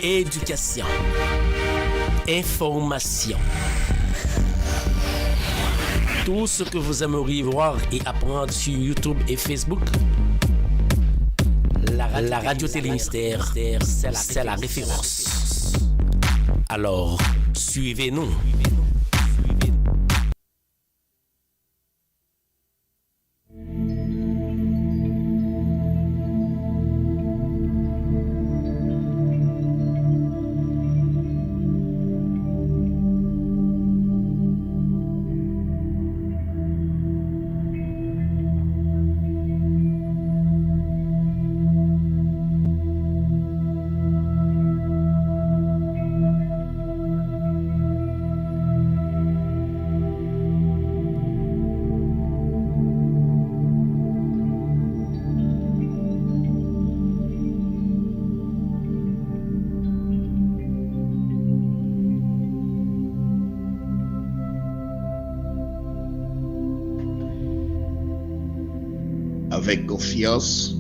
Éducation. Information. Tout ce que vous aimeriez voir et apprendre sur YouTube et Facebook. La radio Télémystère, c'est la référence. Alors, suivez-nous. Avec confiance,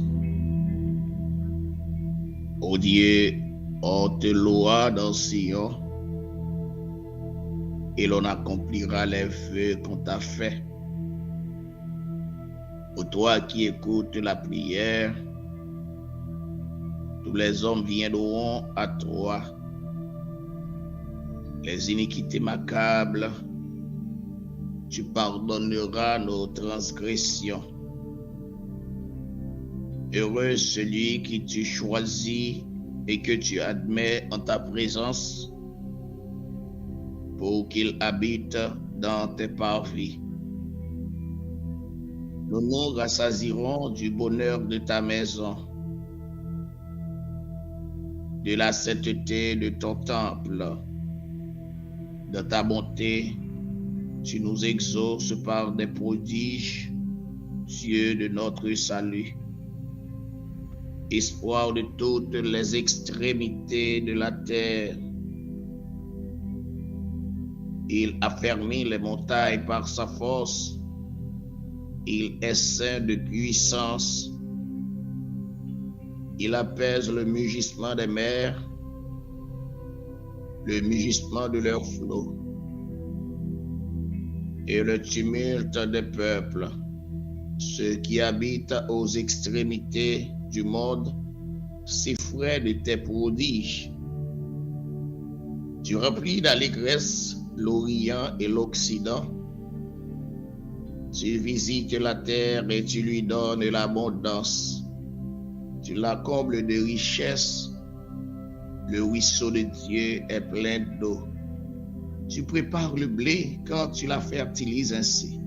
ô Dieu, on te louera dans Sion et l'on accomplira les vœux qu'on t'a fait. Ô toi qui écoutes la prière, tous les hommes viendront à toi. Les iniquités m'accablent, tu pardonneras nos transgressions. Heureux celui qui tu choisis et que tu admets en ta présence pour qu'il habite dans tes parvis. Nous nous rassasierons du bonheur de ta maison, de la sainteté de ton temple. De ta bonté, tu nous exauces par des prodiges, Dieu de notre salut. Espoir de toutes les extrémités de la terre. Il affermit les montagnes par sa force. Il est saint de puissance. Il apaise le mugissement des mers, le mugissement de leurs flots et le tumulte des peuples. Ceux qui habitent aux extrémités du monde s'effraient de tes prodiges. Tu remplis d'allégresse l'Orient et l'Occident. Tu visites la terre et tu lui donnes l'abondance. Tu la combles de richesses. Le ruisseau de Dieu est plein d'eau. Tu prépares le blé quand tu la fertilises ainsi.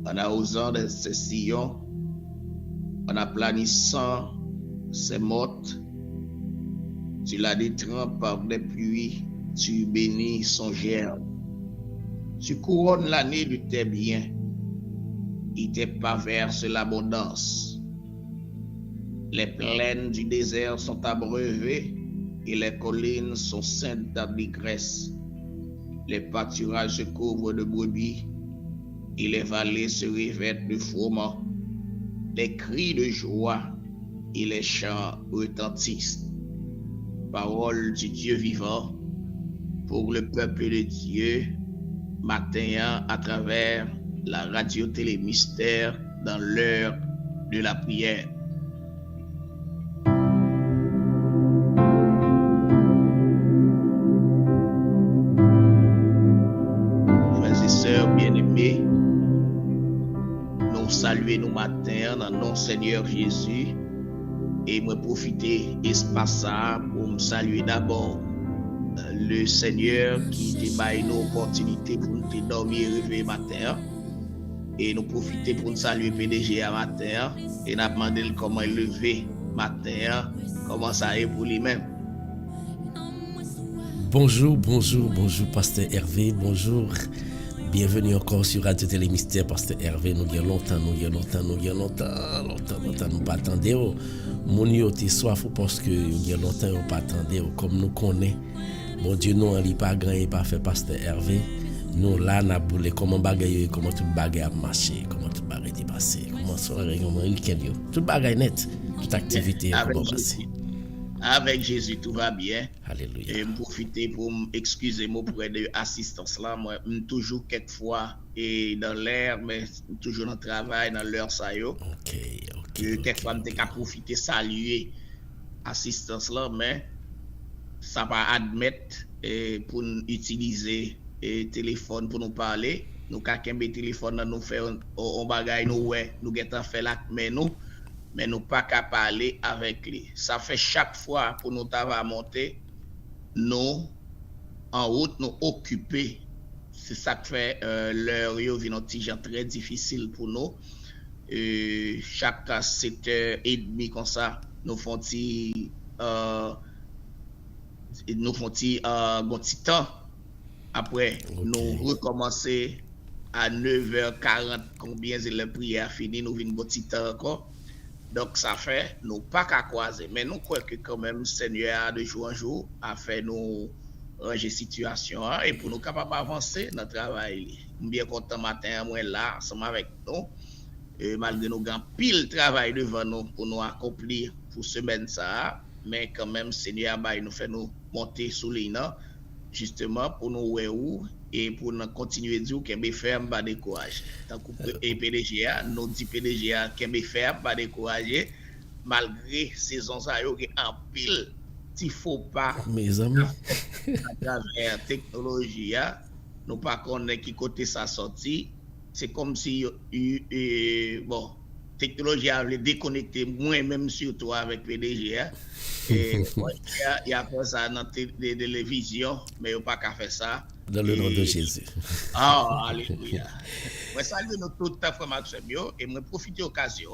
En arrosant de ses sillons, en aplanissant ses mottes, tu la détrempes par des pluies, tu bénis son germe. Tu couronnes l'année de tes biens, il te paverse l'abondance. Les plaines du désert sont abreuvées et les collines sont ceintes d'allégresse. Les pâturages se couvrent de brebis et les vallées se revêtent de froment. Les cris de joie et les chants retentissent. Parole du Dieu vivant pour le peuple de Dieu, matin à travers la radio Télémystère dans l'heure de la prière. Frères et sœurs bien-aimés, nous saluons nos matins dans nom Seigneur Jésus et me profiter espace pour me saluer d'abord le Seigneur qui te baille nos opportunités pour nous te dormir et réveiller matin et nous profiter pour nous saluer PDG à matin et nous demander comment il lever matin, comment ça est pour lui-même. Bonjour, Pasteur Hervé, bonjour. Bienvenue encore sur Radio Télémystère, Pasteur Hervé. Nous y longtemps, nous pas attendre. Mon yo te soif parce que y a longtemps on pas attendre comme nous connaît. Bon Dieu nous on li pas grand pas fait Pasteur Hervé. Nous là n'a boulé comment bagaille comment tout bagaille a marché, comment tout bagaille est passé, comment soirée comment week-end yo. Tout bagaille net, toute activité comment passer. Avec Jésus, tout va bien. Alléluia. Et me profiter pour m'excuser-moi pour de assistance là. Moi, toujours quelquefois et dans l'air, mais toujours dans le travail, dans l'heure ça yo. Ok. Quelquefois, je qu'à profiter, saluer assistance là, mais ça va admettre pour nous utiliser téléphone pour nous parler. Nous avons un téléphone, nous faisons un bagage, nous avons fait là, mais nous pas qu'à parler avec lui. Ça fait chaque fois pour nous monter, nous en route, nous occuper. C'est ça qui fait l'heure vient un petit genre très difficile pour nous. Chaque 7h30 comme ça, nous font un petit temps. Après, nous recommencer à 9h40, combien c'est le prière fini, nous venons un petit temps encore. Donc, ça fait, nous pas qu'à croiser. Mais nous croyons que quand même, Seigneur, de jour en jour, a fait nous ranger situation et pour nous capables d'avancer dans le travail. Bien content matin, moi là, ensemble avec nous. Et malgré nous avons pile travail devant nous pour nous accomplir pour semaine ça. Mais quand même, Seigneur, nous fait nous monter sous l'île, justement, pour nous où et pour nous continuer à dire qu'elle ferme, pas décourager. Tant que PDGA, nous dit PDGA qu'elle ferme, pas décourager, malgré saison ça, il y a en pile, il faut pas. Mes amis. À travers technologie, nous pas connaître qui côté ça sorti. C'est comme si, bon, technologie a déconnecté moi-même surtout avec PDGA. Il y a fait ça dans la télévision, mais il n'y a pas qu'à faire ça. Dans le nom de Jésus. Ah, alléluia. Moi, salue nous tout à fait, Maxime, et moi profite de l'occasion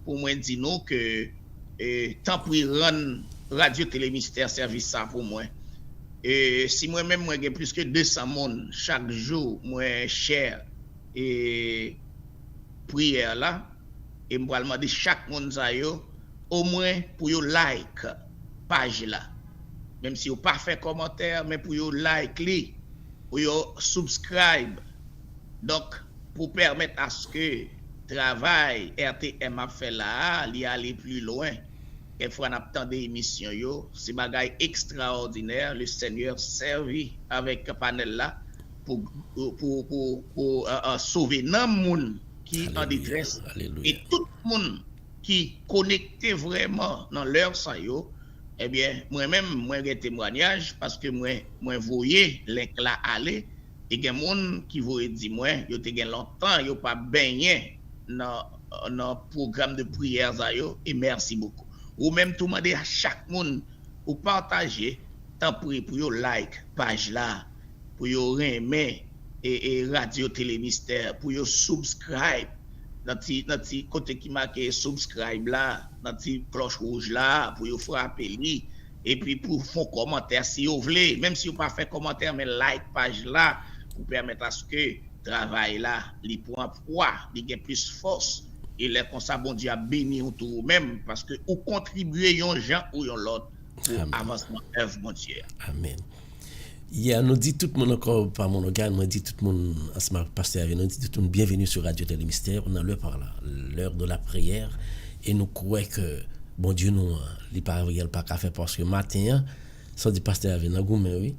pour moi dire nous que tant pour rendre Radio Télé Mystère service ça pour moi. Et si moi-même, j'ai plus que 200 monde chaque jour, moi, cher et prière là, et je vais demander chaque monde ça au moins pour yo like page là. Même si vous pas fait commentaire, mais pour yo like li, pour yo subscribe. Donc, pour permettre à ce que travail RTM a fait là, il aller plus loin. Quelquefois, on attend des émissions, c'est bagaille extraordinaire. Le Seigneur servi avec le panel là pour sauver non monde qui en détresse. Et tout le monde qui connecté vraiment dans leur ça eh bien, moi-même, moi j'ai témoignage parce que moi voyais link là aller et il y a des gens qui vous dit moi, yo te gen longtemps, yo pas baigné dans programme de prière ça et merci beaucoup. Ou même tout demander à chaque monde ou partager, tant pour yo like page là, pour yo aimer et Radio Télé Mystère, pour yo subscribe dans petit côté qui marqué subscribe là, dans petit cloche rouge là, pour yo frapper li et puis pour faire commentaire si vous voulez, même si vous pas fait commentaire mais like page là pour permettre à ce que travail là, li prend poids, li gain plus force. Et les comme ça, bon Dieu a béni tout même parce que vous contribuez yon gens ou yon l'autre pour avancement œuvre mon Dieu. Amen. Hier, nous dit tout le monde encore par mon organe, nous dit tout le monde, ensemble pasteur, nous dit tout le monde bienvenue sur Radio Télé Mystère. On a l'heure par là, l'heure de la prière, et nous croyons que bon Dieu nous, il pas réel pas qu'à faire parce que matin, sans dit pasteur avec nous goumé oui.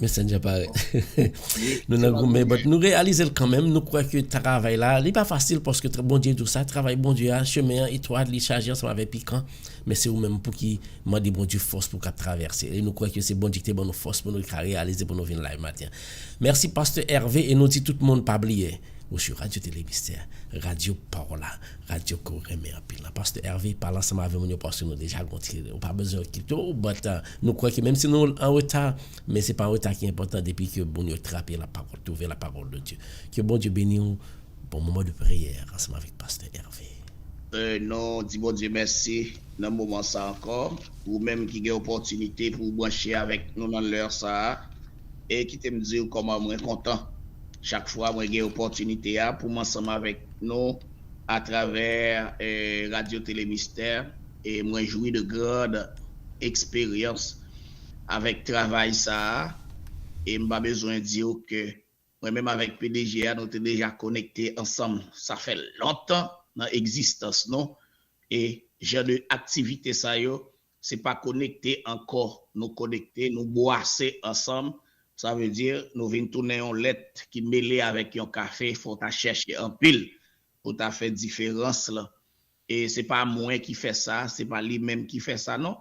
Mais ça n'est pas nous réalisons quand même, nous croyons que le travail là, il n'est pas facile parce que bon Dieu tout ça, travail bon Dieu, chemin, étoile, les chargés ensemble avec piquant, mais c'est vous-même pour qui m'a dit bon Dieu force pour traverser. Et nous croyons que c'est bon Dieu qui bonne force pour nous réaliser pour nous venir live matin. Merci pasteur Hervé et nous dit tout le monde pas oublier. Ou sur Radio Télé Mystère, Radio Parola, Radio Coremé en pile. Pasteur Hervé parle ensemble avec nous parce que nous déjà gontier, on pas besoin de but nous croyons que même si nous en retard, mais c'est pas un retard qui est important depuis que bon Dieu attraper la parole, trouver la parole de Dieu. Que bon Dieu bénisse nous pour moment de prière ensemble avec pasteur Hervé. Non, dis bon Dieu merci dans moment ça encore, ou même qui a opportunité pour brancher avec nous dans l'heure ça et qui te me dire comment moi content. Chaque fois, moi, j'ai l'opportunité pour m'ensemble avec nous à travers Radio Télé Mystère et moi, jouis de grande expérience avec travail ça. Et je n'ai pas besoin de dire que moi-même avec PDGA, nous sommes déjà connectés ensemble. Ça fait longtemps dans l'existence, non? Et j'ai de activité ça, c'est pas connecté encore, nous connecter, nous boisser ensemble. Ça veut dire, nous venons tourner en lettre qui mêlée avec un café, faut ta chercher un pile pour ta faire différence là. Et c'est pas moi qui fait ça, c'est pas lui-même qui fait ça, non.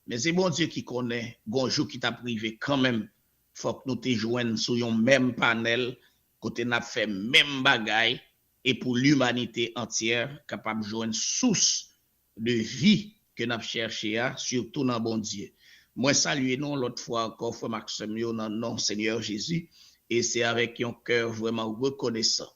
Mais c'est bon Dieu qui connaît. Bonjour qui t'a privé quand même. Faut que nous te joignent sur un même panel, côté n'a fait même bagaille et pour l'humanité entière capable de joindre source de vie que n'a cherché à surtout dans bon Dieu. Moi saluer nous l'autre fois encore frère Maxime dans nom Seigneur Jésus et c'est avec un cœur vraiment reconnaissant.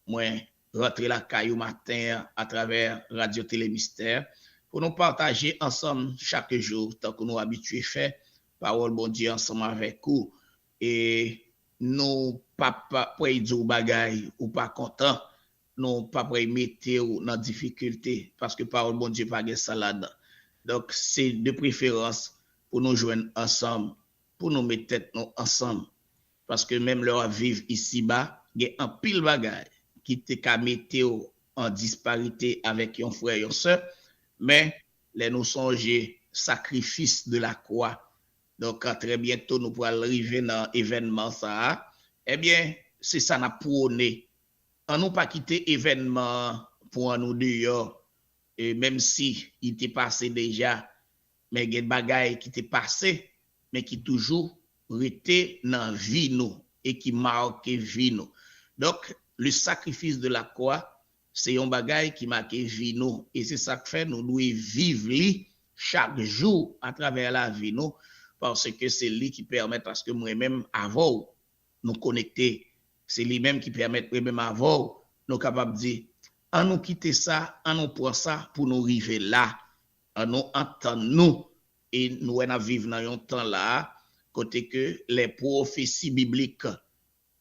Moi rentrer la caillou matin à travers Radio Télé Mystère pour nous partager ensemble chaque jour tant que nous habitués faire parole bon Dieu ensemble avec vous et nous pas dire bagay ou pas content non pas mettre dans difficulté parce que parole bon Dieu pas de salade. Donc c'est de préférence pour nous joindre ensemble, pour nous mettre tête nous ensemble parce que même leur vivre ici bas, il y a un pile bagay qui te ka mettre en disparité avec un frère et une sœur, mais les nous songer sacrifice de la croix. Donc très bientôt nous pourrons arriver dans événement ça. Eh bien, c'est ça n'a prôné. On nous pas quitter événement pour nous dehors et même si il était passé déjà, mais il y a des bagailles qui étaient passé mais qui toujours resté dans vie nous et qui marque vie nous. Donc le sacrifice de la croix, c'est un bagage qui marque vie nous et c'est ça que fait nous devons vivre chaque jour à travers la vie nous parce que c'est lui qui permet parce que moi-même avant nous connecter, c'est lui-même qui permet moi-même avant nous capables de dire on nous quitter ça, on nous prend ça pour nous arriver là, on nous entend nous et nous on vivre dans un temps là côté que les prophéties bibliques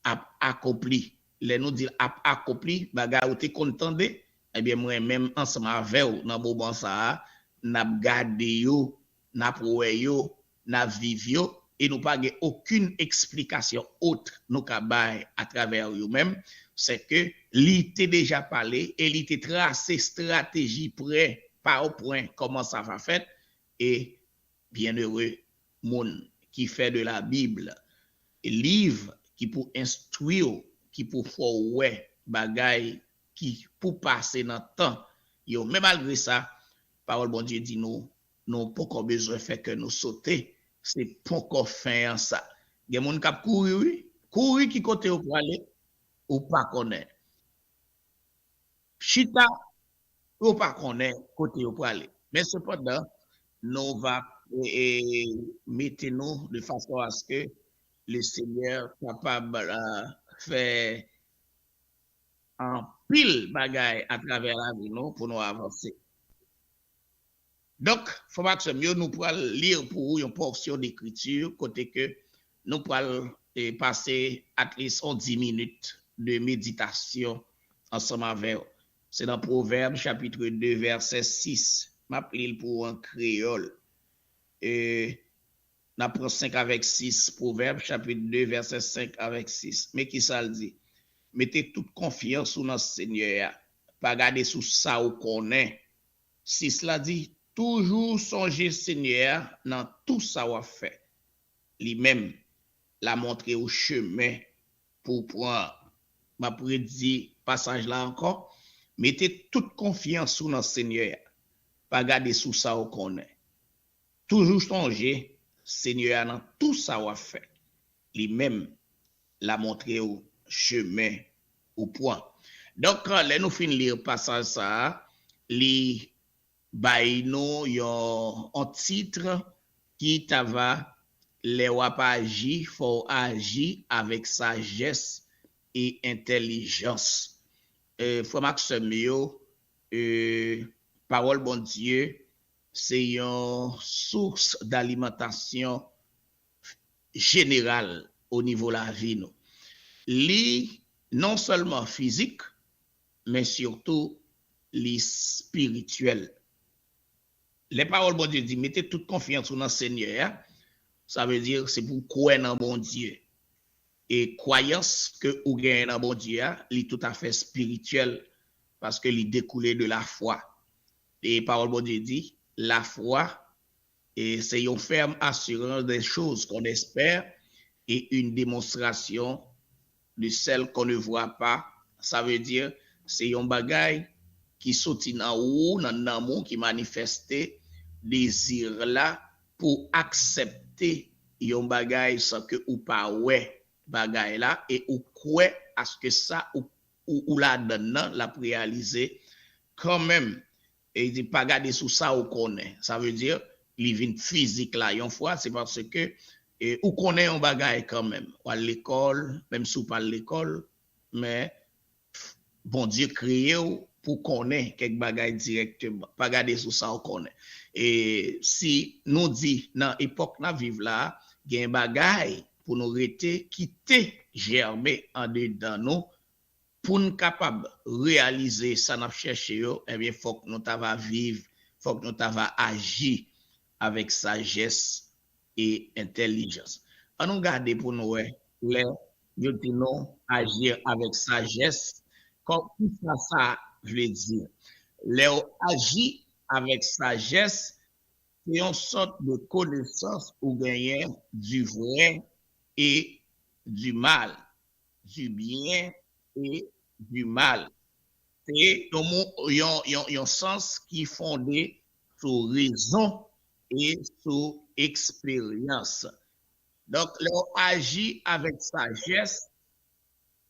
a accompli les nous dit accompli bagarre ou te contendé eh bien moi même ensemble avec ou dans moment ça n'a gardé yo n'a proué yo n'a vive yo et nous pas aucune explication autre nous ka bay à travers eux même c'est que li t'est déjà parlé et li t'est tracé stratégie près par au point comment ça va faire et bienheureux monde qui fait de la Bible livre qui pour instruire qui pour faire ouais bagay qui pour passer dans temps yo mais malgré ça parole bon Dieu dit nous pas encore besoin faire que nous sauter c'est pas encore fin ça des monde qui courir qui côté pour aller ou pas connaît chita ou pas connaît côté pour aller mais cependant nous va mettre nous de façon à ce que le Seigneur capable faire en pile bagaille à travers la vie nous pour nous avancer. Donc, faut pas que mieux nous pourrons lire pour vous une portion d'écriture côté que nous pourrons passer à least 10 minutes de méditation ensemble avec vous. C'est dans Proverbe chapitre 2 verset 6. M'appelle pour un créole. Et on prend 5 avec 6, Proverbe chapitre 2 verset 5 avec 6. Mais qui ça le dit? Mettez toute confiance sous notre Seigneur. Pas garder sous ça ou connaît. Si cela dit, toujours songer Seigneur dans tout ça ou fait. Lui-même l'a montré au chemin pour prendre. Ma prédit passage là encore. Mettez toute confiance sous notre Seigneur. Pas garder sous ça ou connaît. Toujours songer Seigneur dans tout ça ou fait. Lui-même l'a montré au chemin au point. Donc là nous fin lire passage ça, li bay nou un titre qui t'ava les wap agi, faut agir avec sagesse et intelligence. Frère Maxime yo, parole bon Dieu, c'est une source d'alimentation générale au niveau de la vie nous. Li non seulement physique, mais surtout li spirituel. Les paroles bon Dieu dit mettez toute confiance dans le Seigneur. Ça veut dire c'est pour croire dans bon Dieu. Et croyance que ou gagne dans bon Dieu, li tout à fait spirituel parce que li découle de la foi. Et parole bon Dieu dit la foi Et c'est une ferme assurance des choses qu'on espère et une démonstration de celles qu'on ne voit pas. Ça veut dire, c'est un bagage qui sorti dans haut, dans l'amour, qui manifeste désir là pour accepter un bagage sans que ou pas ouais bagage là et ou quoi à ce que ça ou la donne la réaliser quand même. Et il dit pas garder sous ça ou connaît. Ça veut dire il vient physique là une fois, c'est parce que ou connaît un bagage quand même. Ou à l'école, même si ou pas l'école, mais bon Dieu créé pour connaître quelque bagage directement. Pas garder sous ça ou connaît. Et si nous dit dans l'époque nous vivons là, il y a un bagage pour nous rester quitter germer en dedans nous pour nous capable réaliser ça n'a cherché eh bien faut que nous va vivre, faut que nous va agir avec sagesse et intelligence. On nous garder pour nous les nous disons agir avec sagesse comme ça veut dire. Les agir avec sagesse c'est une sorte de connaissance ou gagner du vrai et du mal, du bien et du mal. C'est un sens qui est fondé sur raison et sur expérience. Donc, leur agir avec sagesse,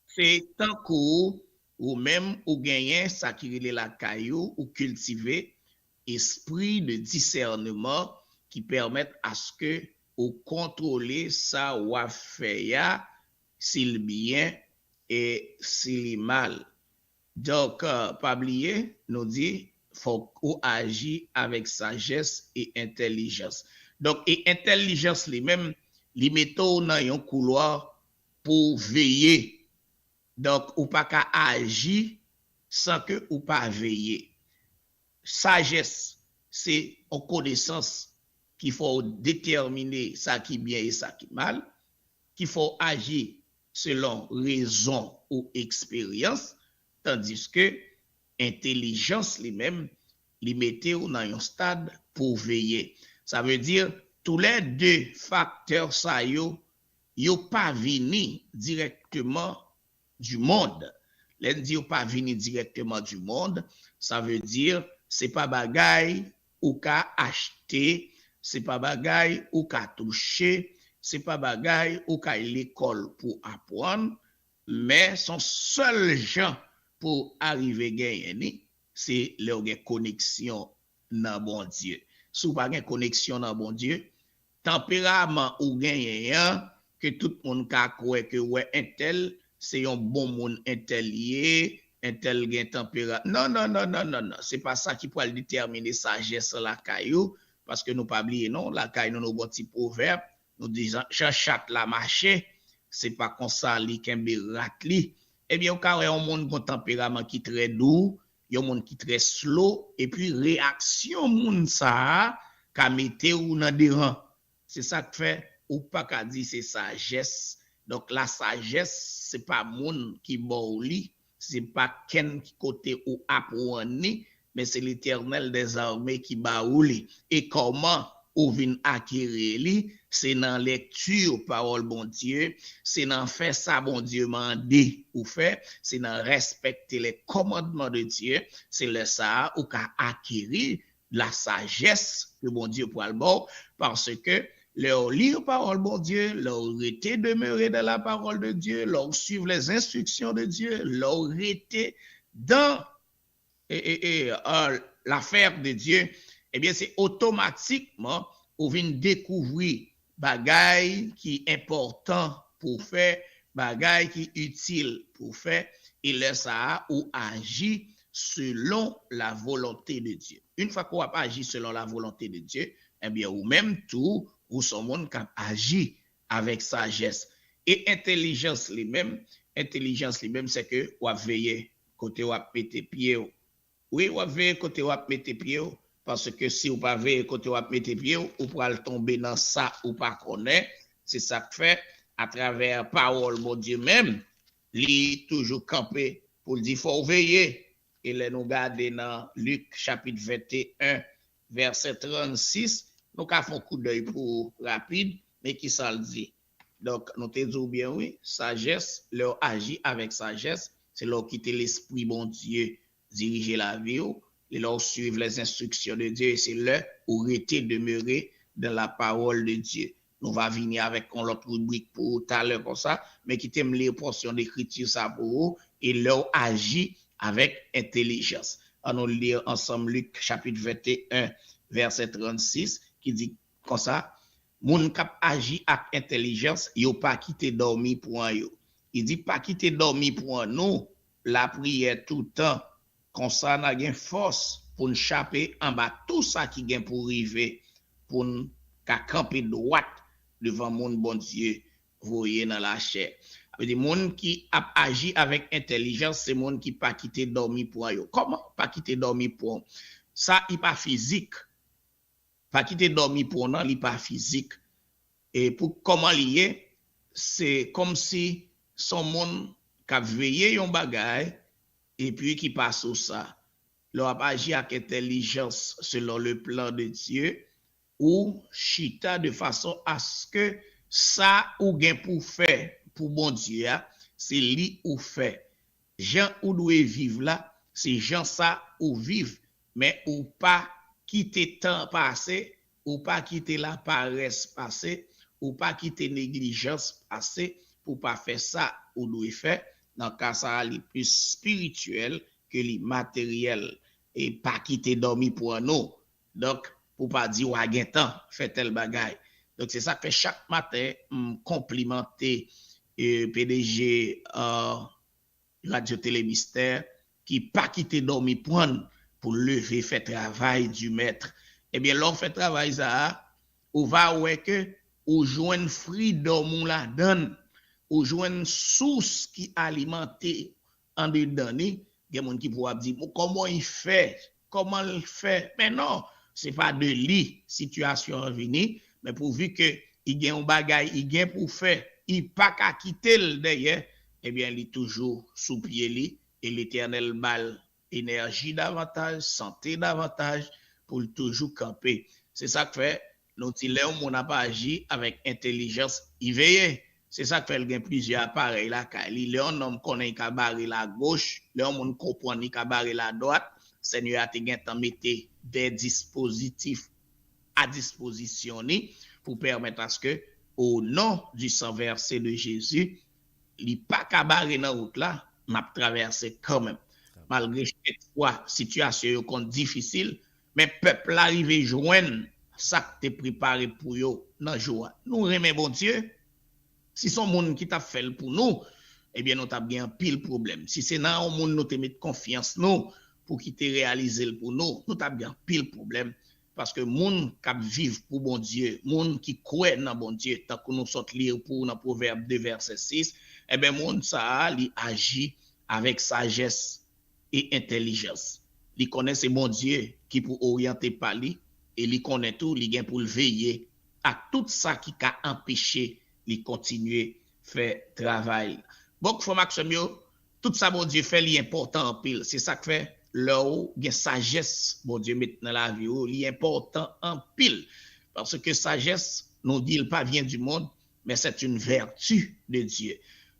c'est tant ou même ou gagner ça qui est la caillou ou cultiver esprit de discernement qui permettent à ce que ou contrôler ça ou à faire s'il bien et s'il mal. Donc, pas oublier, nous dit, faut qu'on agit avec sagesse et intelligence. Donc, et intelligence, les mêmes, les mettons dans un couloir pour veiller. Donc, ou pas qu'à agir sans que ou pas veiller. Sagesse, c'est en connaissance qu'il faut déterminer ça qui est bien et ça qui est mal, qu'il faut agir selon raison ou expérience, tandis que intelligence lui-même, les mettait dans un stade pour veiller. Ça veut dire tous les deux facteurs ça yo pas venu directement du monde. Les dit pas venu directement du monde, ça veut dire c'est pas bagaille ou ka acheter, c'est pas bagaille ou ka toucher, c'est pas bagaille ou ka l'école pour apprendre, mais son seul gens pour arriver gagner, c'est leur connexion dans bon Dieu. Si vous pas une connexion dans bon Dieu, tempérament ou gagnant que tout le monde ka croire que ouais un tel c'est un bon monde intellié, un tel gain tempérament. Non, c'est pas ça qui peut déterminer sagesse la caillou parce que nous pas oublier non, la caillou nous bon petit proverbe, nous disons chat la marché, c'est pas comme ça li kembe ratli. Eh bien, au cas où un monde con tempérament qui très doux, il y a un monde qui très slow et puis réaction monde ça ka mette ou dans des rangs. C'est ça que fait ou pas qu'à dire c'est sagesse. Donc la sagesse c'est pas monde qui bouli, c'est pas ken qui côté ou apprendre, mais c'est l'Éternel des armées qui baouli. Et comment ou vin acquérir li, c'est dans lecture parole bon Dieu, c'est dans faire ça bon Dieu mandé ou fait, c'est dans respecter les commandements de Dieu, c'est le ça ou qu'a acquérir la sagesse que bon Dieu pour le bon parce que leur lire parole bon Dieu, leur rester demeurer dans la parole de Dieu, leur suivre les instructions de Dieu, leur rester dans l'affaire de Dieu, eh bien c'est automatiquement on vient découvrir bagaille qui est important pour faire, bagaille qui est utile pour faire, et là ça ou agit selon la volonté de Dieu. Une fois qu'on a agi selon la volonté de Dieu, eh bien ou même tout ou son monde qui agit avec sagesse et intelligence lui-même c'est que ou veiller côté ou péter pied. Oui, ou veiller côté ou mettre pied parce que si ou pas veiller côté ou mettre pied ou pourra tomber dans ça ou pas connaître, c'est ça que fait à travers parole mon Dieu même, lui toujours camper pour dire faut veiller et là nous garder dans Luc chapitre 21 verset 36 nous avons un coup d'œil pour rapide, mais qui ça le dit? Donc, nous te disons bien, oui, sagesse, leur agit avec sagesse, c'est leur quitter l'esprit bon Dieu, diriger la vie, et leur suivre les instructions de Dieu, et c'est leur où rester demeurer dans la parole de Dieu. Nous va venir avec l'autre rubrique pour tout à l'heure comme ça, mais qui t'aime les portions d'écriture ça pour vous, et leur agit avec intelligence. On nous lire ensemble Luc chapitre 21, verset 36, qui dit comme ça, moun kap agi avec intelligence, yo pas quitté dormi pour un yo. Il dit pas quitter dormi pour un nous, la prière tout le temps, comme ça n'a gain force pour nous chaper en bas tout ça qui gain pour arriver, pour nous camper droite devant mon bon Dieu, voyez dans la chair. Les gens qui a agi avec intelligence, c'est les gens qui pas quitté dormir pour eux. Comment pas quitter dormir pour eux? Ça, il pas physique. Pas quitter dormir pour eux, il pas physique. Et pour comment lier, c'est comme si son monde qui a veillé un bagage et puis qui passe au ça. Leur a agi avec intelligence selon le plan de Dieu ou chita de façon à ce que ça ou gain pour faire pour bon Dieu, c'est lui ou fait. Jean ou doit vivre là, c'est Jean ça ou vivre, mais ou pas quitter temps passé, ou pas quitter la paresse passée, ou pas quitter négligence passée pour pas faire ça ou doit faire. Dans le cas ça, il est plus spirituel que les matériel et pas quitter dormir pour nous. Donc pour pas dire ou a gain temps fait tel bagaille. Donc c'est ça que chaque matin complimenter PDG Radio Télé Mystère qui pas quitté dormir pour lever fait travail du maître. Eh bien l'on fait travail ça ou va ouais que ou joindre freedom la donne ou joindre source qui alimenté en dedans il y a monde qui pourra dire comment il fait mais non c'est pas de lui situation venir mais pourvu que il gagne un bagage il gagne pour faire il pas qu'à quitter le derrière eh bien il est toujours sous pied li et l'Éternel balle énergie davantage santé davantage pour toujours camper c'est ça que fait nous Léon mon n'a pas agi avec intelligence il veille c'est ça que fait il gagne plusieurs appareils là Léon homme connaît qu'à barrer la gauche Léon mon comprend qu'à barrer la droite Seigneur a te gagne tant mettre des dispositifs à disposition pour permettre à ce que au nom du sang versé de Jésus li pas cabaret dans route là m'a traversé quand même malgré cette fois situation est difficile mais peuple arrivé joindre ça que préparé pour yo dans jour nous remet bon Dieu si son monde qui t'a fait pour nous eh bien nous t'a bien pile problème si c'est dans un monde nous te mettre confiance nous pour qui te réaliser pour nous t'a bien pile problème parce que monde qui vivent pour bon Dieu, monde qui croit dans bon Dieu, tant que nous sortons lire pour dans Proverbe 2 verset 6, eh ben monde ça il agit avec sagesse et intelligence. Il connaît ce bon Dieu qui pour orienter par lui et il connaît tout, il gain pour le veiller à tout ça qui a empêché il continuer faire travail. Bon faut Maxime tout ça bon Dieu fait l'important en pile, c'est ça que fait là où il y a sagesse, bon Dieu met dans la vie, il est important en pile. Parce que sagesse, nous dit, il pas vient du monde, mais c'est une vertu de Dieu.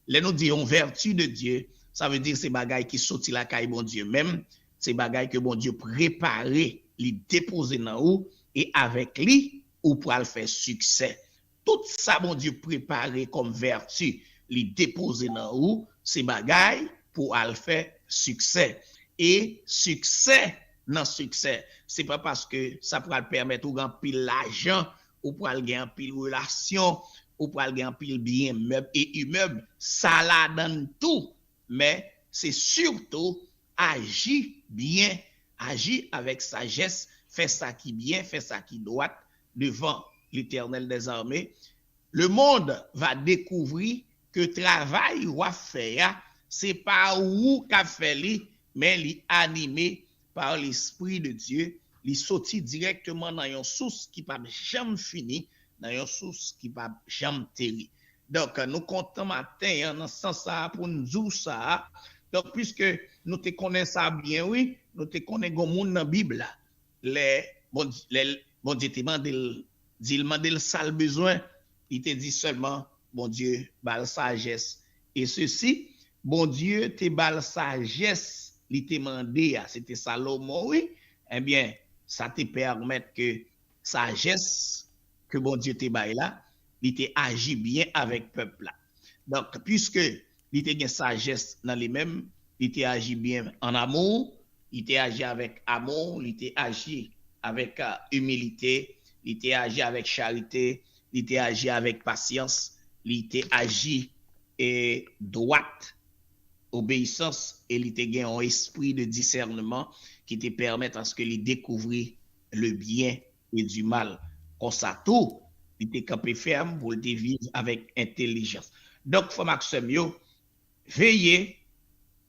Là, nous disons vertu de Dieu, ça veut dire c'est bagaille qui sorti la caille, bon Dieu, même, c'est bagaille que bon Dieu préparé, lui déposer dans vous, et avec lui, ou pour le faire succès. Tout ça, bon Dieu préparé comme vertu, lui déposer dans vous, c'est bagaille pour le faire succès. Et succès dans succès c'est pas parce que ça pourra permettre ou gagner pile l'argent ou pour gagner pile relation ou pour gagner pile bien meuble et immeuble ça la donne tout mais c'est surtout agir bien agir avec sagesse faire ça qui bien faire ça qui doit devant l'Éternel des armées le monde va découvrir que travail ou faire c'est pas où qu'a fait lui mais il est animé par l'Esprit de Dieu, il sorti directement dans une source qui pas jamais fini, dans une source qui pas jamais terri. Donc nous comptons matin dans ce sens ça pour nous dire ça. Donc puisque nous te connaissons ça bien oui, nous te connaissons gon monde dans Bible là. Les bon Dieu te mandé, dit il mandé le sale besoin, il te dit seulement, bon Dieu, bal sagesse. Et ceci, bon Dieu te bal sagesse, il te mandé, c'était Salomon, oui, eh bien, ça te permet que sagesse que bon Dieu te baille là, il te agi bien avec peuple là. Donc, puisque il te gain sagesse dans les mêmes, il te agi bien en amour, il te agi avec amour, il te agi avec humilité, il te agi avec charité, il te agi avec patience, il te agi et droite, obéissance, et il te gain un esprit de discernement qui te permet à ce que il découvrir le bien et du mal. Comme ça, tout, il te campé ferme pour le vivre avec intelligence. Donc, faut Maxime, veillez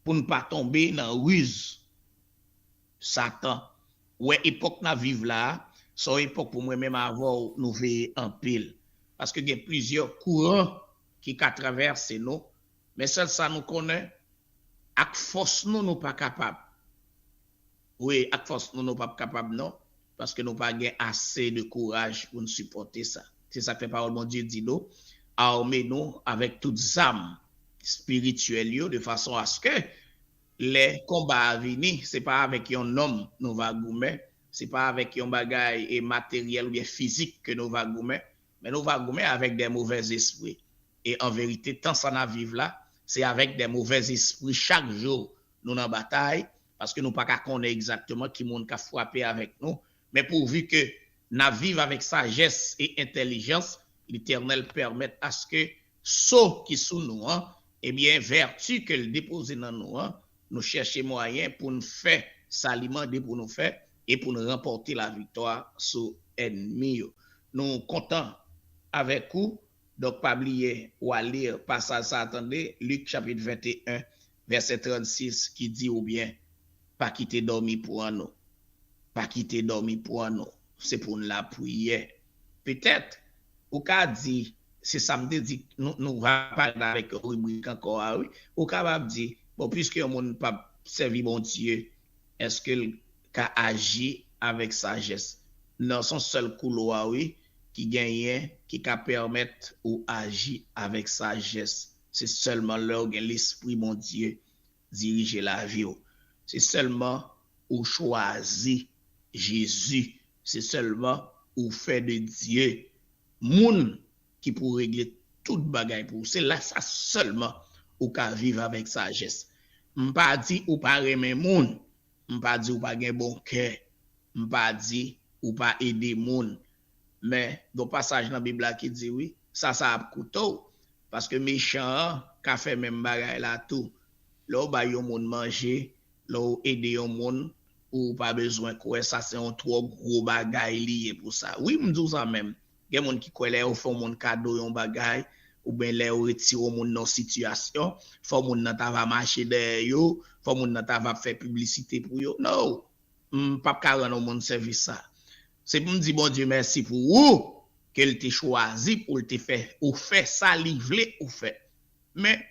pour ne pas tomber dans ruse Satan. Ouais, époque na vive là, son époque pour moi-même avant nous veiller en pile. Parce que il y a plusieurs courants qui traversent nous, mais seul ça nous connaît, avec force nous pas capable. Oui, avec force nous pas capable non, parce que nous pas assez de courage pour nous supporter ça. C'est ça que la parole de Dieu dit nous, armez-nous avec toutes âmes spirituelles de façon à ce que les combats à venir, c'est pas avec un homme nous va goumer, c'est pas avec un bagage et matériel ou bien physique que nous va goumer, mais nous va goumer avec des mauvais esprits. Et en vérité, tant ça n'a vivre là, c'est avec des mauvais esprits chaque jour nous en bataille, parce que nous pas qu'à connaître exactement qui monde qui a frappé avec nous, mais pourvu que nous vivons avec sagesse et intelligence, l'Éternel permet à ce que ceux qui sont nous, eh bien, vertu que le déposer dans nous, nous chercher moyen pour nous faire s'alimenter pour nous faire et pour nous remporter la victoire sur l'ennemi. Nous comptons avec vous, donc pas oublier ou à lire passage ça attendez Luc chapitre 21 verset 36 qui dit ou bien pas quitter dormi pour nous, pas quitter dormi pour nous, c'est pour nous la prière. Peut-être ou qu'a dit c'est samedi dit nous va parler avec rubrique encore oui, ou capable dire bon, puisque on n'a pas servi bon Dieu, est-ce qu'il a agi avec sagesse? Dans son seul couloir, oui, qui gagne, qui a permettre ou agir avec sagesse. C'est seulement là où l'esprit, mon Dieu, dirige la vie. C'est seulement où choisit Jésus. C'est seulement où fait de Dieu moun qui pour régler toute bagaille pour. C'est là ça seulement ou ka vivre avec sagesse. M'pa dit ou pas aimer moun, m'pa dit ou pas gen bon cœur, m'pa dit ou pas aider moun. Mais dans passage dans la Bible qui dit oui, ça a couteau parce que méchant ka fait même bagaille là tout. Là ba yon moun manger, là aider yon moun ou pas besoin quoi ça c'est un trop gros bagaille lié pour ça. Oui, m'dou ça même. Gen moun qui quoi là ou font moun cadeau yon bagaille ou bien les retire moun dans situation, faut moun nan ta va marcher derrière yo, faut moun nan ta va faire publicité pour yo. Non, pas ka rendre moun service ça. C'est pour me dire bon Dieu merci pour vous qu'elle t'a choisi pour te faire ou fait ça livrer ou fait. Mais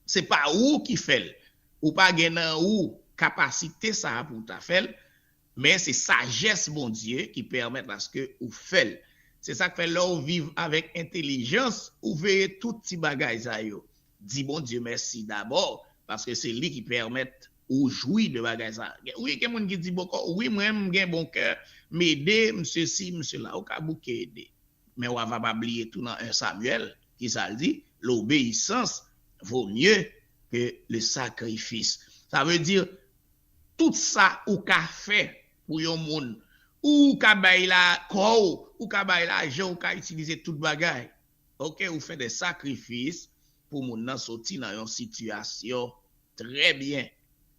c'est pas vous qui fait, ou pas gen nan ou capacité ça pour ta faire, mais c'est sagesse bon Dieu qui permet à ce que ou fait. C'est ça que fait là où vivre avec intelligence, ou veiller tout petit bagage ça yo. Dis bon Dieu merci d'abord parce que c'est lui qui permet ou jouir de bagage ça. Oui, quelqu'un qui dit beaucoup, oui moi même gen bon cœur, m'aider monsieur ci monsieur là ou ka bouke aider. Mais on va pas oublier tout dans 1 Samuel qui ça dit l'obéissance vaut mieux que le sacrifice. Ça veut dire tout ça ou ka fait pour yon monde ou ka bay la ko ou ka bay la argent ou ka utiliser tout bagay. OK, ou fait des sacrifices pour moun nan sorti dans une situation très bien.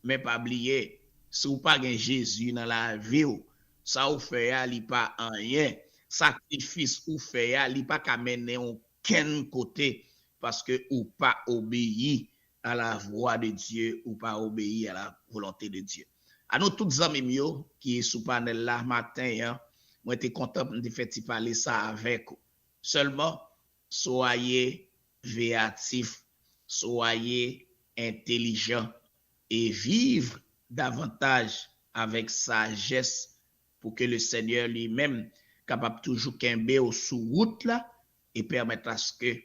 Mais pas oublier, si ou pas gen Jésus dans la vie ou, ça ou fait ya li pas rien. Sacrifice ou fait ya li pas ka mener aucun côté parce que ou pas obéi à la voix de Dieu ou pas obéi à la volonté de Dieu. À nous tous amis mio qui est sous panel là matin, hein, moi j'étais content de faire parler ça avec vous. Seulement soyez véatifs, soyez intelligents et vivre davantage avec sagesse pour que le Seigneur lui-même capable toujours kembe au sous route là et permettre à ce que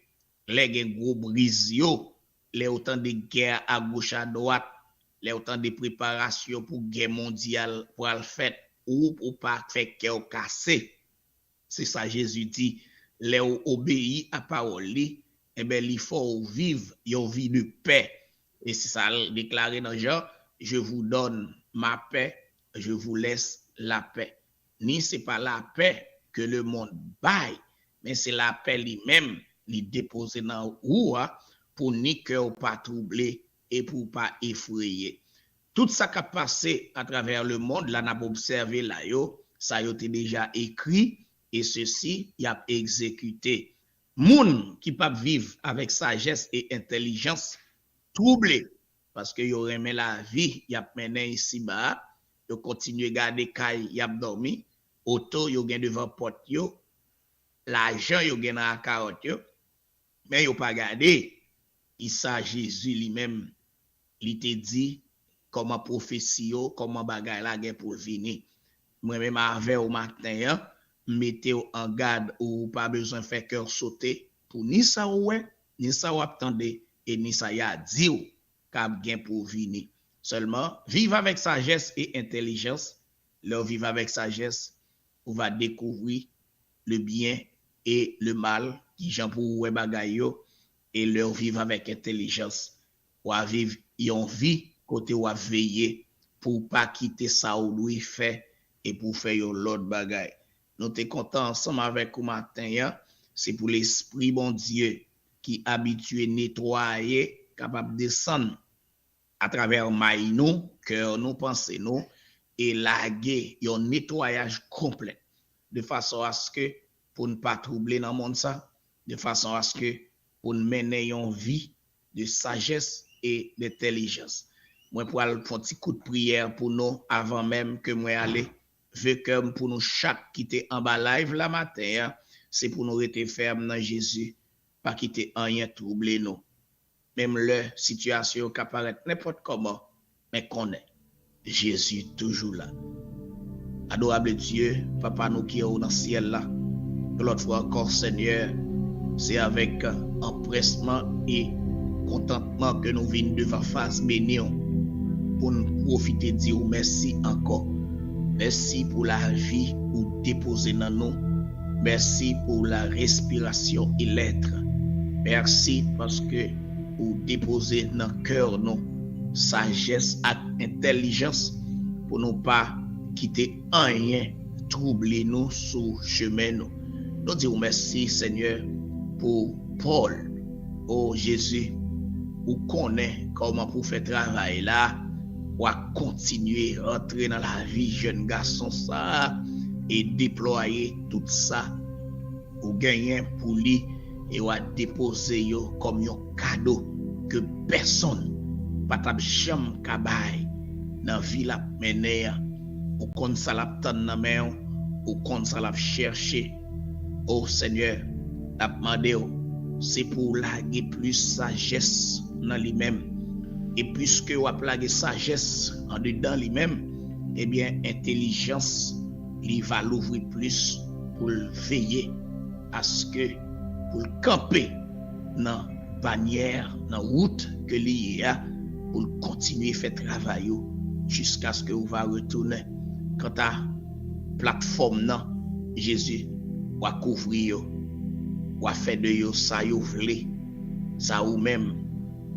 les gen gros brise yo, les autant de guerre à gauche à droite, les autant de préparation pour guerre mondiale pour le fait ou pour pas faire cœur cassé. C'est ça Jésus dit, les obéit à parole li, eh ben il faut vivre une vie de paix. Et c'est ça déclaré dans Jean, je vous donne ma paix, je vous laisse la paix. Ni c'est pas la paix que le monde baille, mais c'est la paix lui-même, lui déposer dans ou pour ni cœur pas troublé et pour pas effrayer. Tout ça qui a passé à travers le monde, là, n'a pas observé là, ça a été déjà écrit et ceci, y a exécuté. Moun qui pas vivre avec sagesse et intelligence, troublé, parce que yo remet la vie, y a mené ici bas, yo continue garder caille, y a dormi, auto yo gen devant porte yo, l'argent yo gen dans la carotte yo, mais yo pas gardé. Issa Jésus lui-même, il te dit comment prophétie yo, comment bagay la gen pour venir. Moi-même avec au matin, mettez en garde ou pas besoin de faire cœur sauter pour ni ça ouais, ni ça ou attendez et ni ça y a dit ou k'ap gen pour venir. Seulement, vivre avec sagesse et intelligence. Leur vivre avec sagesse, on va découvrir le bien et le mal qui j'en pour ouais bagay yo et leur vivre avec intelligence. Ou à vivre yon vie côté ou à veiller pour pas quitter ça ou lui fait et pour faire yon l'autre bagay. Nous sommes contents ensemble avec vous matin, c'est pour l'esprit bon Dieu qui habitué nettoyer, capable de descendre à travers maille nous, cœur nous, pensée nous, et laguer un nettoyage complet, de façon à ce que pour ne pas troubler dans le monde ça, de façon à ce que pour nous mener une vie de sagesse et d'intelligence. Moi pour aller faire un petit coup de prière pour nous avant même que moi aller. Veux comme pour nous chaque qui était en bas live la matin, c'est pour nous rester ferme dans Jésus, pas quitter rien troubler nous. Même le situation qui apparaît n'importe comment, mais qu'on est Jésus toujours là. Adorable Dieu, Papa nous qui est dans le ciel là, l'autre fois encore Seigneur, c'est avec empressement et contentement que nous venons devant face bénir pour nous profiter de dire merci encore. Merci pour la vie ou déposer dans nous. Merci pour la respiration et l'être. Merci parce que vous déposez dans le cœur nous sagesse et intelligence pour ne pas quitter rien, troubler nous sur chemin nous. Nous disons merci Seigneur pour Paul. Oh Jésus, vous connaissez comment pour faire travail là. Ou à continuer à rentrer dans la vie jeune garçon ça et déployer tout ça ou gagner pour lui et ou à déposer yo comme un cadeau que personne pas t'a jamais kabay dans vie la mener ou kon ça la tande dans main ou kon ça la chercher. Oh Seigneur, t'a demandé c'est pour laguer plus sagesse dans lui-même. Et puisque vous avez plagué sagesse en dedans lui-même, eh bien, intelligence, il va l'ouvrir plus pour veiller à ce que, pour camper dans la bannière, dans la route que l'il y a, pour continuer à faire travail jusqu'à ce que vous va retourner. Quant à la plateforme, non, Jésus va couvrir, va faire de vous ça vous voulez, ça ou même,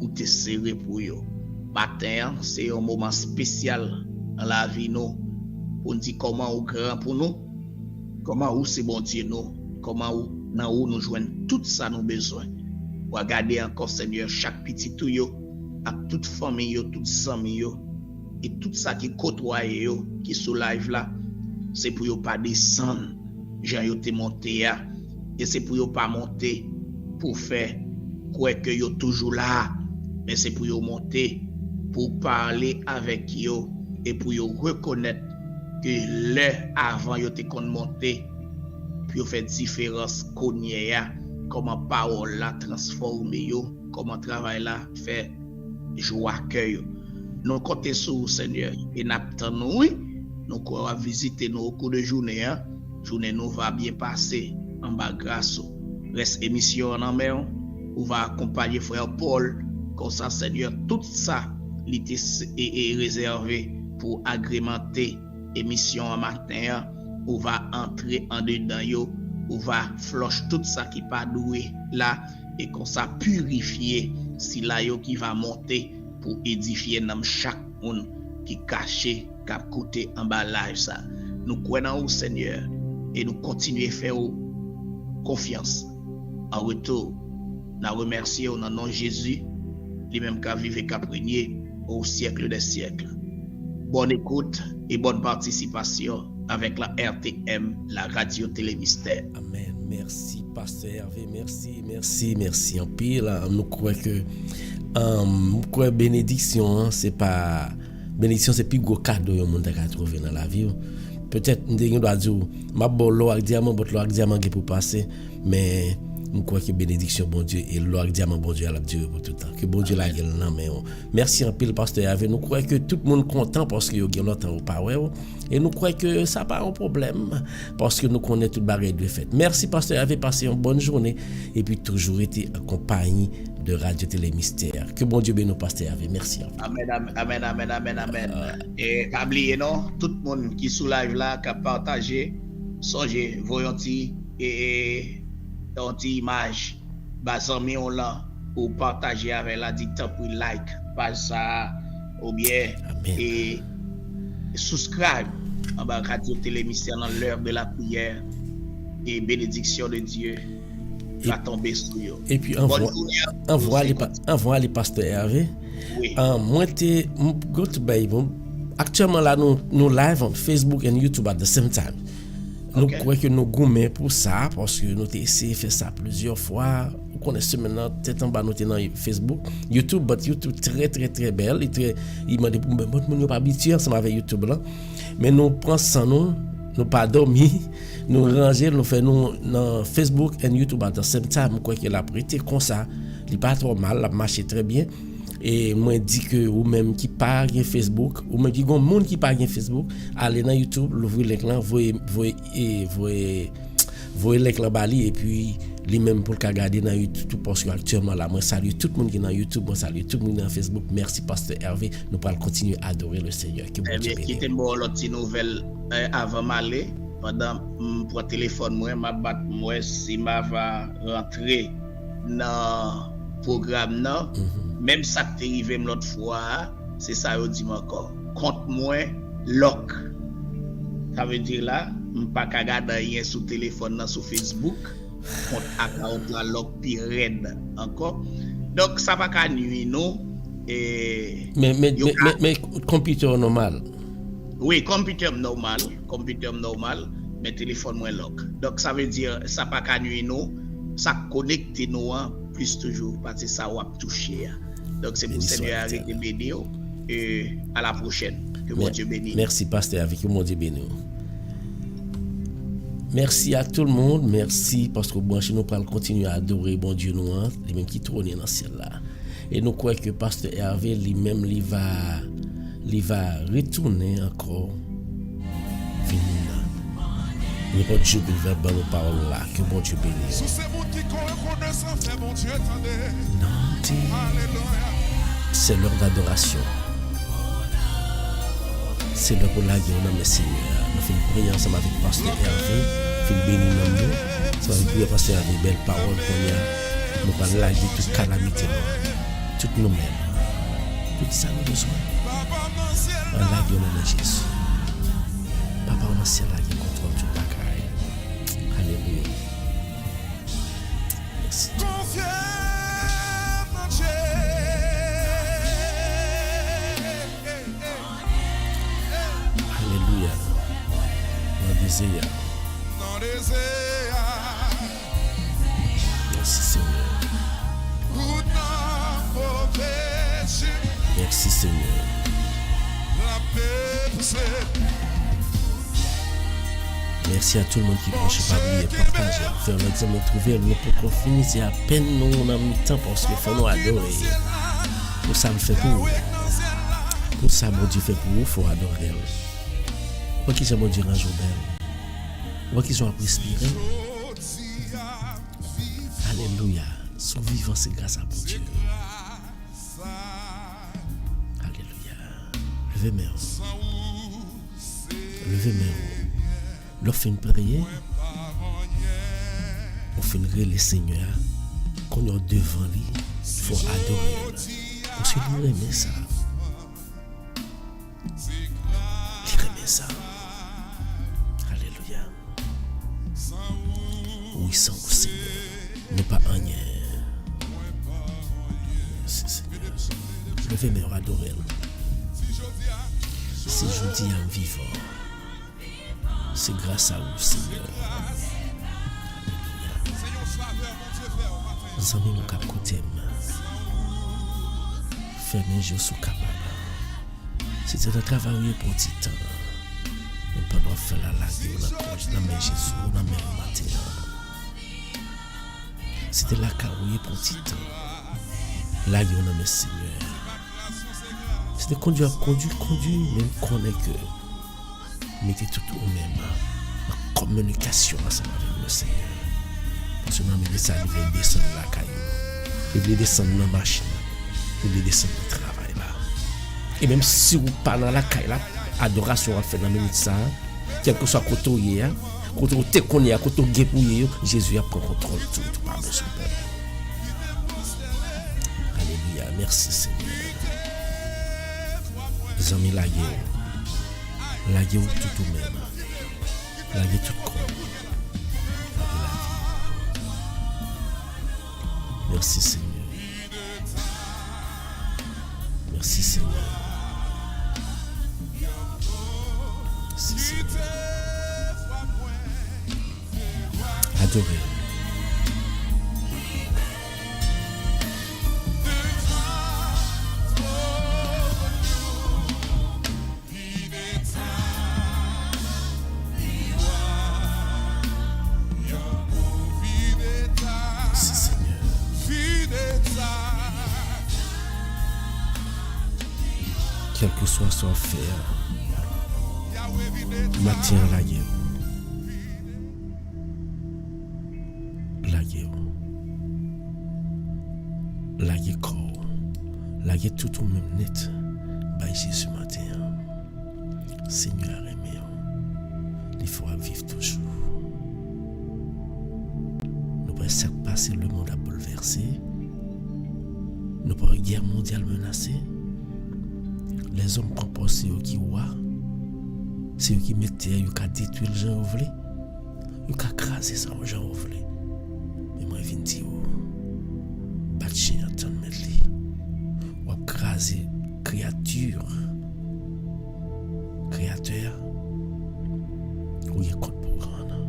ou te serré pour vous. Matin, c'est un moment spécial dans la vie nous pour nous dire comment ou grand pour nous, comment ou c'est bon Dieu nous, comment ou dans où nous joignons tout ça nous besoin. Ou regarder encore Seigneur chaque petit tout yo, avec toute famille yo, toute amis yo et tout ça qui côtoie yo, qui sous live là, c'est pour yo pas descendre, Jean yo te monter et c'est pour yo pas monter pour faire quoi que yo toujours là, mais c'est pour yo monter pour parler avec yo et pour yo reconnaître que l'heure avant yo te kon monter puis yo fait différence connait comment parole la transformer yo, comment travail la fait joie cœur. Nous comptons sur Seigneur et n'attendons nous va visiter nous au cours de journée. Journée nous va bien passer en bas grâce. Reste émission en main. On va accompagner frère Paul. Comme ça, Seigneur, tout ça est réservé pour agrémenter émission en matin. On va entrer en dedans yo. On va flush tout ça qui pas doué là et comme ça purifier si là yo qui va monter pour édifier dans chaque monde qui caché cap côté en bas live ça. Nous croyons au Seigneur et nous continuer faire confiance. En retour, nous remercions au nom de Jésus, lui-même qui a vécu et qui a régné au siècle des siècles. Bonne écoute et bonne participation avec la RTM, la radio Télémystère. Amen. Merci, Pasteur Hervé. Merci en pile. Nous croyons que bénédiction, c'est pas bénédiction, c'est plus gros cadeau que monde a trouvé dans la vie. Peut-être nous doit dire ma bolo ak diamant pour passer, mais nous croyons que bénédiction bon Dieu et l'or diamant bon Dieu à la Dieu pour tout le temps. Que bon Dieu la gueule non mais merci en pile Pasteur Hervé. Nous croyons que tout le monde content parce que yo gen longtemps au pas et nous croyons que ça pas un problème parce que nous connaissons toute bagarre de fait. Merci Pasteur Hervé, passez une bonne journée et puis toujours été accompagné de Radio Télémystère. Que bon Dieu bénisse Pasteur Hervé. Merci. Amen. Et oubliez non, tout le monde qui sous live là qui a partagé, songez voyanti et une image bazami on là pour partager avec la dit pour like pas ça ou bien et subscribe en bas Radio Télémystère dans l'heure de la prière et bénédiction de Dieu va tomber sur eux. Et puis envoie les Pasteur Hervé. Oui. Moi go to Bible. Actuellement là nous live on Facebook and YouTube at the same time. Nous croyons que nous gourmets pour ça parce que nous avons essayé de faire ça plusieurs fois. Vous connaissez maintenant, tête en bas, nous sommes dans Facebook, YouTube, mais YouTube très belle. Il m'a dit, nous ne sommes pas habitués ensemble avec YouTube là. Mais nous prenons nous pas dormir, nous ranger, nous faisons dans Facebook et YouTube at the same time. Nous croyons que la prêté comme ça, il n'est pas trop mal, il marche très bien. Et moi dis que ou même qui pas rien Facebook ou même qui gon monde qui pas rien Facebook aller dans YouTube l'ouvrir l'écran voyez l'écran bali et puis lui même pour regarder dans YouTube parce que actuellement là moi salue tout le monde qui est dans YouTube, moi salue tout le monde dans Facebook. Merci Pasteur Hervé, nous allons continuer à adorer le Seigneur. Que bon Dieu bénisse. Qui était bon l'autre nouvelle avant m'aller pendant pour téléphone moi si m'a va rentrer dans programme là. Même ça qui est arrivé l'autre fois, c'est ça que je dis encore. Compte moi, lock. Ça veut dire là, je ne peux pas regarder rien sur téléphone, sur Facebook. Compte account la lock pirate encore. Donc ça va pas nuire non. Mais computer normal. Oui, computer normal, mais téléphone moins lock. Donc ça veut dire ça pas qu'à nuire non, ça connecte nous plus toujours parce que ça va toucher. Donc c'est pour Seigneur avec les bénis et à la prochaine. Que mon Dieu bénisse. Merci Pasteur avec mon Dieu bénisse. Merci à tout le monde, merci parce que bon, nous allons continuer à adorer bon Dieu nous, les mêmes qui tournent dans le ciel là. Et nous croyons que Pasteur Hervé lui-même il va retourner encore venir. Nous pas Dieu il va dans nos paroles là, que bon Dieu bénisse. C'est l'heure d'adoration. C'est l'heure pour la guerre, mais Seigneur. Nous faisons une prière ensemble avec Pasteur Hervé. Nous faisons bénir nous. Ça va prier Pasteur Hervé, belles paroles qu'on y a. Nous allons laguer toute calamité, toutes nous-mêmes. Tout ça nous besoin. On lague au nom de Jésus. Papa, on a ciel là qui contrôle tout le bagaille. Alléluia. Merci. Alléluia. Merci Seigneur. Merci Seigneur. Merci à tout le monde qui branche par lui et partage. Faire l'examen trouver nous pour qu'on finisse à peine nous en même temps parce que faut nous adorer. Pour ça me fait pour vous. Pour ça mon Dieu fait pour vous, faut adorer. Moi qui j'aime dire un jour belle. Moi qui j'aime respirer. Alléluia. Son vivant, c'est grâce à mon Dieu. Alléluia. Levez mes mains. Levez mes mains. Lorsqu'on fait une prière, on fait une les Seigneur. Quand on est devant lui, il faut adorer. Parce qu'il aimait ça. Il aimait ça. Alléluia. Oui, sans vous, Seigneur. Ne pas un rien. Merci, Seigneur. Levez mes mains, adorer. Si je dis en vivant, c'est grâce à vous, Seigneur. Nous avons mon cap côté. Fermez les yeux sous capable. C'était de travailler pour petit temps. Mais pendant faire la lague, on a congé dans mes Jésus, on a même matin. C'était la carrière pour petit temps. Là, on a mes Seigneur. C'était conduire, mais on connaît que mettez tout au même. Ma communication ensemble avec le Seigneur. Parce que nous avons ça, il veut descendre la caillou. Il veut descendre dans la machine. Il veut descendre dans le travail là. Et même si vous parlez dans la caille là, adoration à faire dans la minute ça, quel que soit côté où il y a, côté où tu connais, côté où tu es, Jésus a pris contrôle tout par le Seigneur. Alléluia, merci Seigneur. Les amis, la guerre tout au même, la guerre tout corps. Merci Seigneur. Merci Seigneur. Merci Seigneur. Adorez. Quel que soit son faire, matin la guerre. La guerre. La guerre corps. La guerre tout au même net. Bah Jésus matin. Seigneur aimé. Il faut vivre toujours. Nous pas ça passer le monde à bouleverser. Nous pas une guerre mondiale menacée. Les hommes composent c'est eux qui voient, c'est eux qui mettent, ils ont détruit les gens qui veulent, ils ont crasé ça aux gens qui veulent. Mais moi, je viens dire, battre chien à ton mettre, ou craser créateur, ou y a compte pour rendre.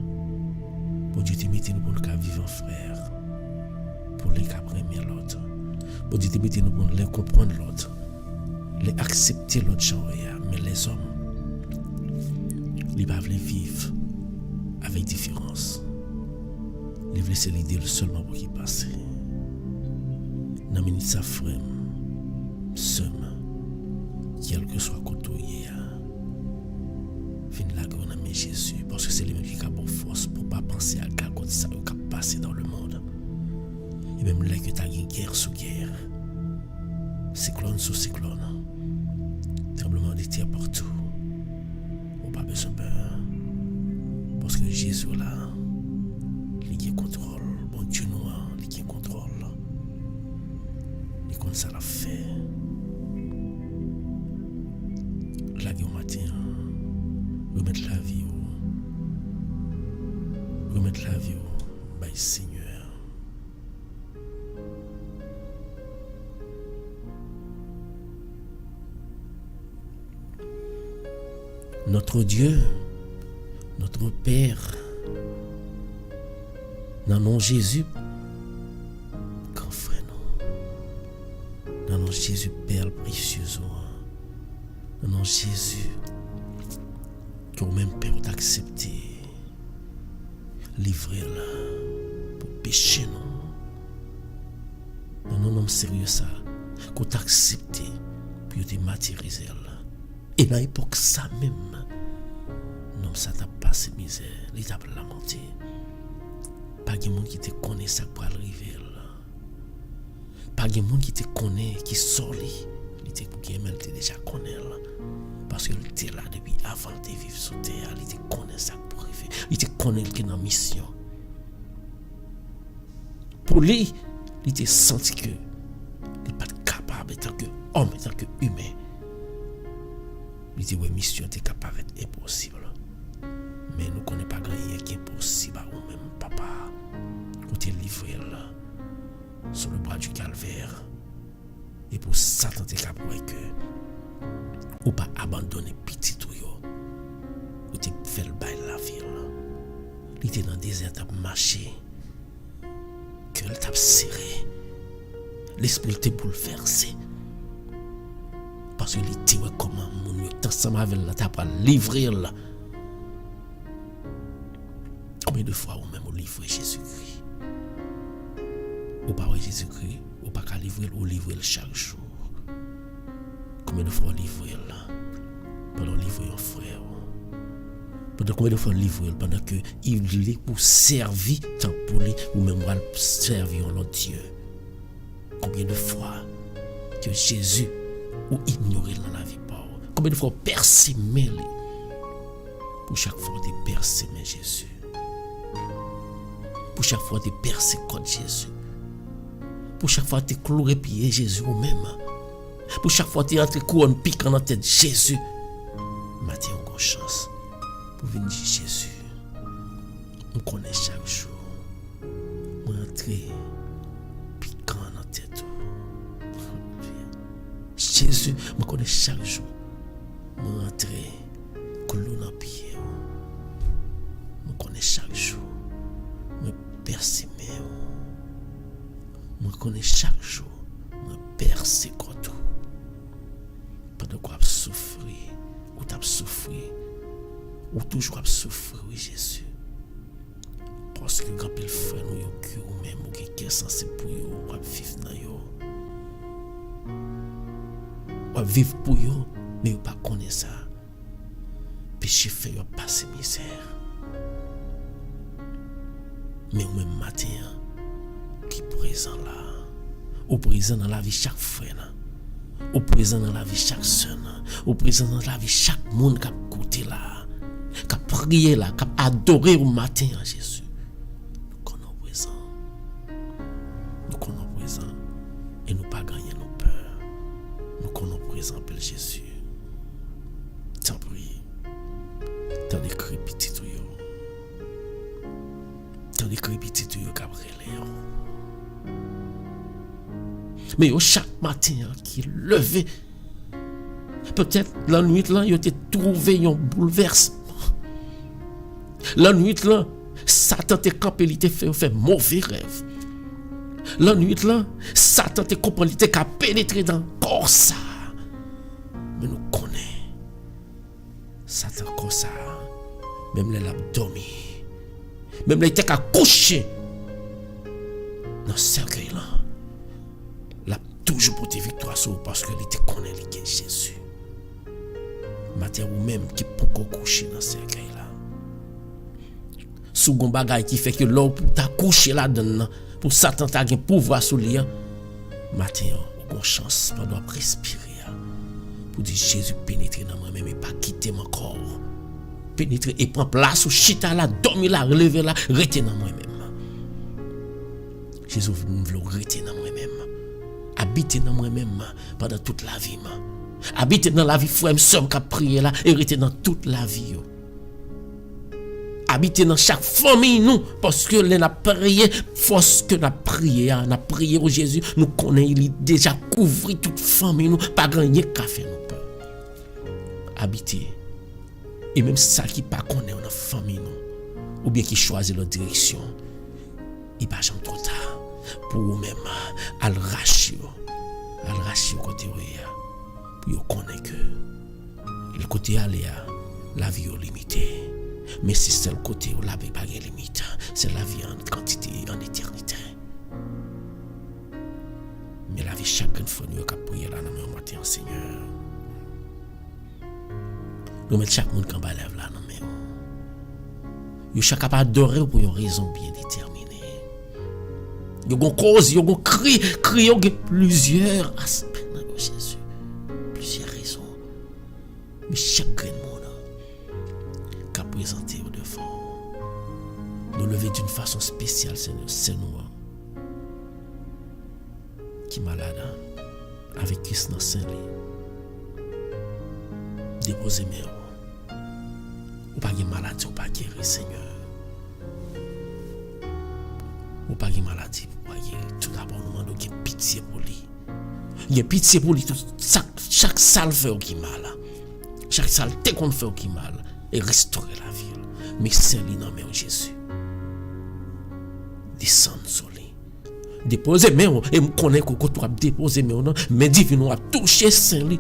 Bon Dieu, tu mets nous pour nous vivre en frère, pour les caprer l'autre. Bon Dieu, tu mets nous pour les comprendre l'autre. Les accepter l'autre genre, mais les hommes, ils peuvent vivre avec différence. Ils veulent laisser l'idée seulement pour qu'ils passent. Dans minute ça frère, seul, quel que soit côté, fin là que on a mis Jésus, parce que c'est lui-même qui a bonne force pour pas penser à quelque chose ça qui a passé dans le monde. Et même là que tu as une guerre sous guerre, cyclone sous cyclone. Tremblement de terre partout. On n'a pas besoin de peur. Parce que Jésus là, il contrôle. Bon Dieu noir, il contrôle. Il comme ça l'a fait. La guerre au matin, remettre la vie au Seigneur. Notre Dieu, notre Père, dans le nom de Jésus, grand frère, dans le nom de Jésus, Père précieux, dans le nom de Jésus, que vous-même, Père, vous acceptez, livrer là, pour pécher, non. Dans le nom sérieux, ça, que vous acceptez, pour te matérialiser là. Et dans l'époque, ça même, l'homme ça t'a passé misère, il t'a lamenté. Pas de monde qui te connaît ça pour arriver là. Pas de monde qui te connaît, qui sort lui. Il te connaît, il déjà connaît là. Parce que il était là depuis avant de vivre sur terre, il te connaît ça pour arriver. Il te connaît qu'il est dans mission. Pour lui, il te senti que il n'est pas capable en tant qu'homme, en tant qu'humain. Il dit, oui, mission est capable d'être impossible. Mais nous ne connaissons pas rien qui est impossible à nous-mêmes, papa. Nous t'es livré là, sur le bras du calvaire. Et pour Satan, t'es capable que, ou pas abandonner petit tout yo. Ou t'es fait le bail la ville. Il était dans le désert, t'as marché. Que le t'a serré. L'esprit t'est bouleversé. Parce que il dit comment mon yo ensemble avec la t'a pas livrer là. Combien de fois ou même au livrer Jésus-Christ? Ou pas Jésus-Christ, ou pas qu'à livrer, ou livrer chaque jour. Combien de fois livrer là? Pendant livrer un frère. Pendant combien de fois livrer pendant que il est pour servir tant pour lui ou même pour servir l'autre Dieu. Combien de fois que Jésus ou ignorer dans la vie par. Combien de fois percer lui. Pour chaque fois de percer Jésus. Pour chaque fois de percer contre Jésus. Pour chaque fois de clouer pied Jésus ou même. Pour chaque fois de entrer couronne piquant dans la tête Jésus. Matin on a chance pour venir dire Jésus. On connaît chaque jour. On entrer piquant dans la tête. Jésus, on connaît chaque jour. On entrer clou dans pied. On connaît chaque jour. On percer on connaît chaque jour. On percer contre. Pendant qu'on a souffert, ou t'as souffert, ou toujours a souffert, oui Jésus. Parce que quand il fait nous, ou même, ou qui est censé pour vous, ou vivre dans vous. Ou vivre pour vous, mais vous ne connaissez pas ça. Péché fait vous passer misère. Mais au même matin, qui est présent là, ou présent dans la vie chaque frère, ou présent dans la vie chaque soeur, ou présent dans la vie chaque monde qui a écouté là, qui a prié là, qui a adoré au matin en Jésus. Nous connaissons présent. Nous connaissons présent. Et nous pas gagner nos peurs. Nous connaissons présent pour Jésus. T'en prie. T'en écrit petit tout yo. T'en écrit petit tout yo Gabriel. Mais chaque matin qui levé, peut-être la nuit là, il a trouvé un bouleversement. La nuit là, Satan te campé, il te fait mauvais rêve. La nuit là, Satan te comprend, il te a pénétré dans le corps ça. Mais nous connaissons Satan comme ça, même les l'abdomen, même les têtes à coucher dans ce cercueil là. Toujours pour tes victoires parce que il te connaît qui est Jésus. Matin ou même qui peut coucher dans ce cercueil là. Sous gon bagay qui fait que l'homme pour ta coucher là-dedans pour Satan t'a un pouvoir sur lui. Matin ou gon chance pendant respirer pour dire Jésus pénétrer dans moi-même et pas quitter mon corps. Pénétrer et prendre place ou chita là, dormir là, relever là, rester dans moi-même. Jésus veut rester dans moi-même. Habiter dans moi-même pendant toute la vie. Habiter dans la vie frère somme qui a prié là et rester dans toute la vie. Habiter dans chaque famille nous parce que l'on a prié force que n'a prié au Jésus nous connaît il déjà couvert toute famille nous pas gagner qu'à faire nous peur. Habiter et même ça qui pas connaît dans famille nous ou bien qui choisit leur direction il pas jamais trop tard pour vous-même al racher côté pour vous connaître que le côté aller la vie est limitée mais si c'est le côté où la vie pas de limite c'est la vie en quantité en éternité mais la vie chaque fois nous qui prier là dans le matin Seigneur nous mettons chaque monde qui en bas lève là dans Yo chaque capable adorer pour une raison bien déterminée. Yo gon cause, yo gon cri yo gen plusieurs aspects dans Jésus. Plusieurs raisons. Mais chaque grain de monde qu'a présenté au devant. Nous lever d'une façon spéciale, Seigneur, c'est nous qui malade avec Christ dans Saint-Lit. Déposez mes ou pas de maladie, ou pas guérir, Seigneur. Ou pas de maladie, ou pas guérir. Tout d'abord, nous demandons qu'il y ait pitié pour lui. Il y a pitié pour lui. Chaque salle fait qui mal. Chaque salle qu'on fait qui mal. Et restaurer la vie. Mais Saint-Lit dans le Jésus. Descendre sur lui. Déposez mes et me connaît que tu as déposé mes mais divin a touché Saint-Lit.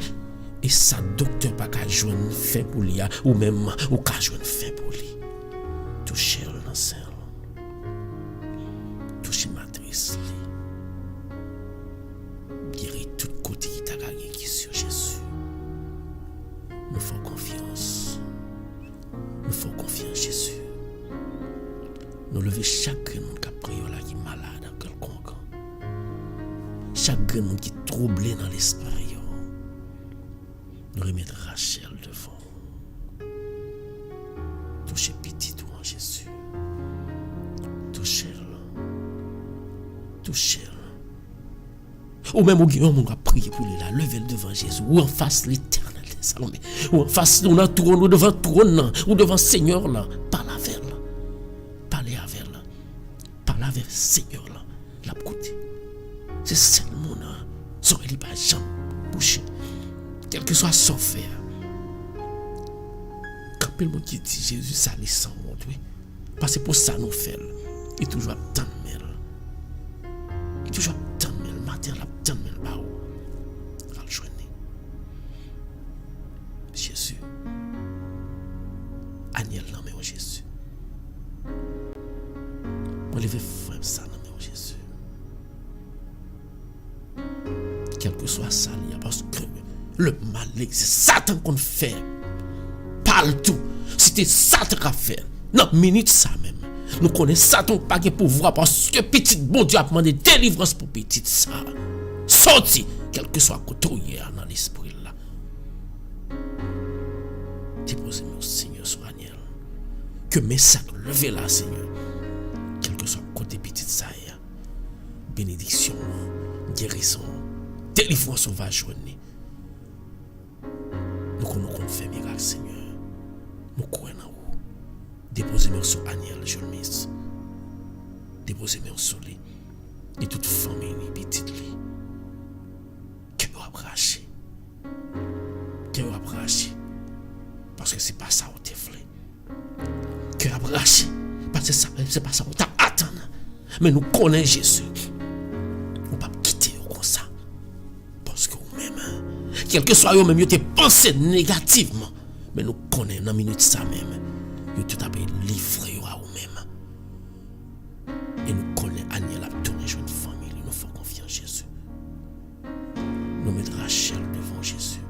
Et ça, docteur, pas qu'à jouer une fin pour lui, ou même, ou qu'à jouer une fin pour lui. Touchez le dans sein. Touchez matrice. Guérir tout côté qui t'a gagné qui sur Jésus. Nous faisons confiance. Nous faisons confiance, Jésus. Nous levons chaque monde qui a prié là, qui est malade en quelconque. Chaque monde qui est troublé dans l'esprit. Nous remettre Rachel devant. Touchez petit tout en Jésus. Touchez-le. Touchez-le. Ou même au Guillaume, on va prier pour lui là. Levez-le devant Jésus. Ou en face l'éternel. Ou en face, nous trône, ou devant trône, ou devant Seigneur là. Parlez avec elle. Parlez avec elle. Parlez avec Seigneur là. La côté. C'est seulement là. Sur il pas jamais bouché. Quel que soit son faire. Quand le monde qui dit Jésus, ça les sans monde, oui. Parce que pour ça nous fait. Il toujours tant de mel. Il toujours tant de mel. Matin, la tant de mel, bah où. À le joindre. Jésus. Agnel, non, mais Jésus. On lever frère ça, non, mais Jésus. Quel que soit ça, il y a parce que le mal existe. Satan qu'on fait. Parle tout. C'était Satan qui a fait. Non, minute ça même. Nous connaissons Satan pas de pouvoir parce que petit bon Dieu a demandé délivrance pour petit ça. Sorti. Quel que soit côté dans l'esprit là. Déposez-moi Seigneur sur Daniel. Que mes sacs levez là, Seigneur. Quel que soit côté petit ça. Bénédiction. Guérison. Délivrance on va joindre. Nous connaissons fait miracle, Seigneur. Nous croyons en vous. Déposez-moi sur Daniel, je le mise. Déposez-moi sur lui. Et toute famille, petite lui. Que vous approchez. Que vous approchez. Parce que c'est pas ça où tu voulez. Que vous approchez. Parce que c'est pas ça où tu attends. Mais nous connaissons Jésus. On ne peut pas quitter comme ça. Parce que vous-même, quel que soit vous-même, vous avez pensé négativement. Mais nous connaissons dans une minute ça même. Vous tout avez livré à vous-même. Et nous connaissons Aniel a tourné sur une famille. Nous faisons confiance en Jésus. Nous mettons Rachel devant Jésus.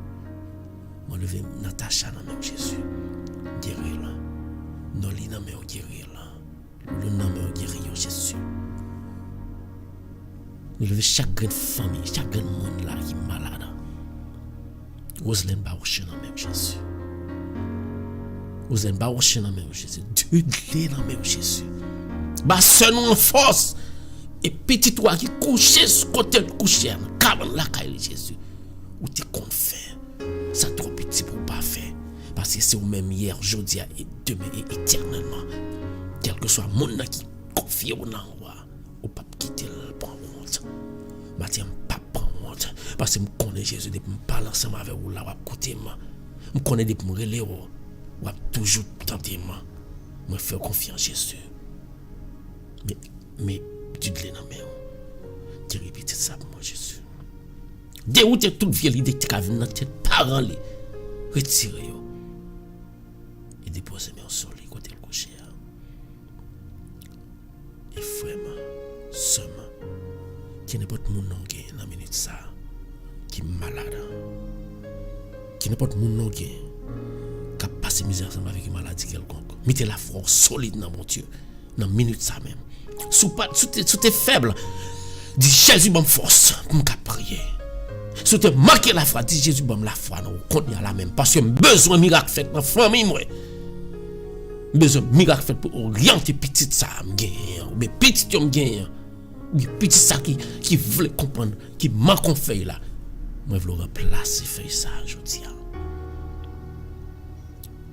Nous levons Natacha dans même Jésus. Guérir-la. Noli dans même guérir-la. Le nom de guérir Jésus. Nous levons chaque grande famille, chaque grand monde là qui est malade. Roselyne Barouche dans même Jésus. Roselyne Barouche dans même Jésus. Dieu dans même Jésus. Basse nous en force. Et petit toi qui couché sur côté couché, cabane la caille Jésus. Ou tu comptes faire. Ça trop petit pour pas faire. Parce que c'est au même hier, aujourd'hui et demain et éternellement. Quel que soit le monde qui confie au nom, ou pas quitter le prendre honte. Mathieu, pas prendre honte. Parce que je connais Jésus depuis que je parle ensemble avec vous là, ou côté moi. Je connais depuis que je relève, ou toujours tenter moi. Je fais confiance en Jésus. Mais tu te l'as dans main. Tu répètes ça pour moi, Jésus. Déroutez toute vieille idée qui a venir dans tête parents. Retirez-vous. Et déposez-moi sur les côtés le coucher. Et frère, somme, qui n'est pas de mon nom qui est dans la minute ça, qui est malade, qui n'est pas de mon nom qui a passé misère avec une maladie quelconque. Mettez la foi solide dans mon Dieu. Dans minute ça même. Sous t'es faible. Dis Jésus bonne force pour me prier. Si tu manques la foi, dis Jésus bonne la foi non continue à la même parce que besoin miracle fait dans famille moi. Besoin miracle fait pour orienter petite ça me gagner. Mais petit me gagner. Petit ça qui veut comprendre, qui manque en feuille là. Moi je veux remplacer feuille ça aujourd'hui.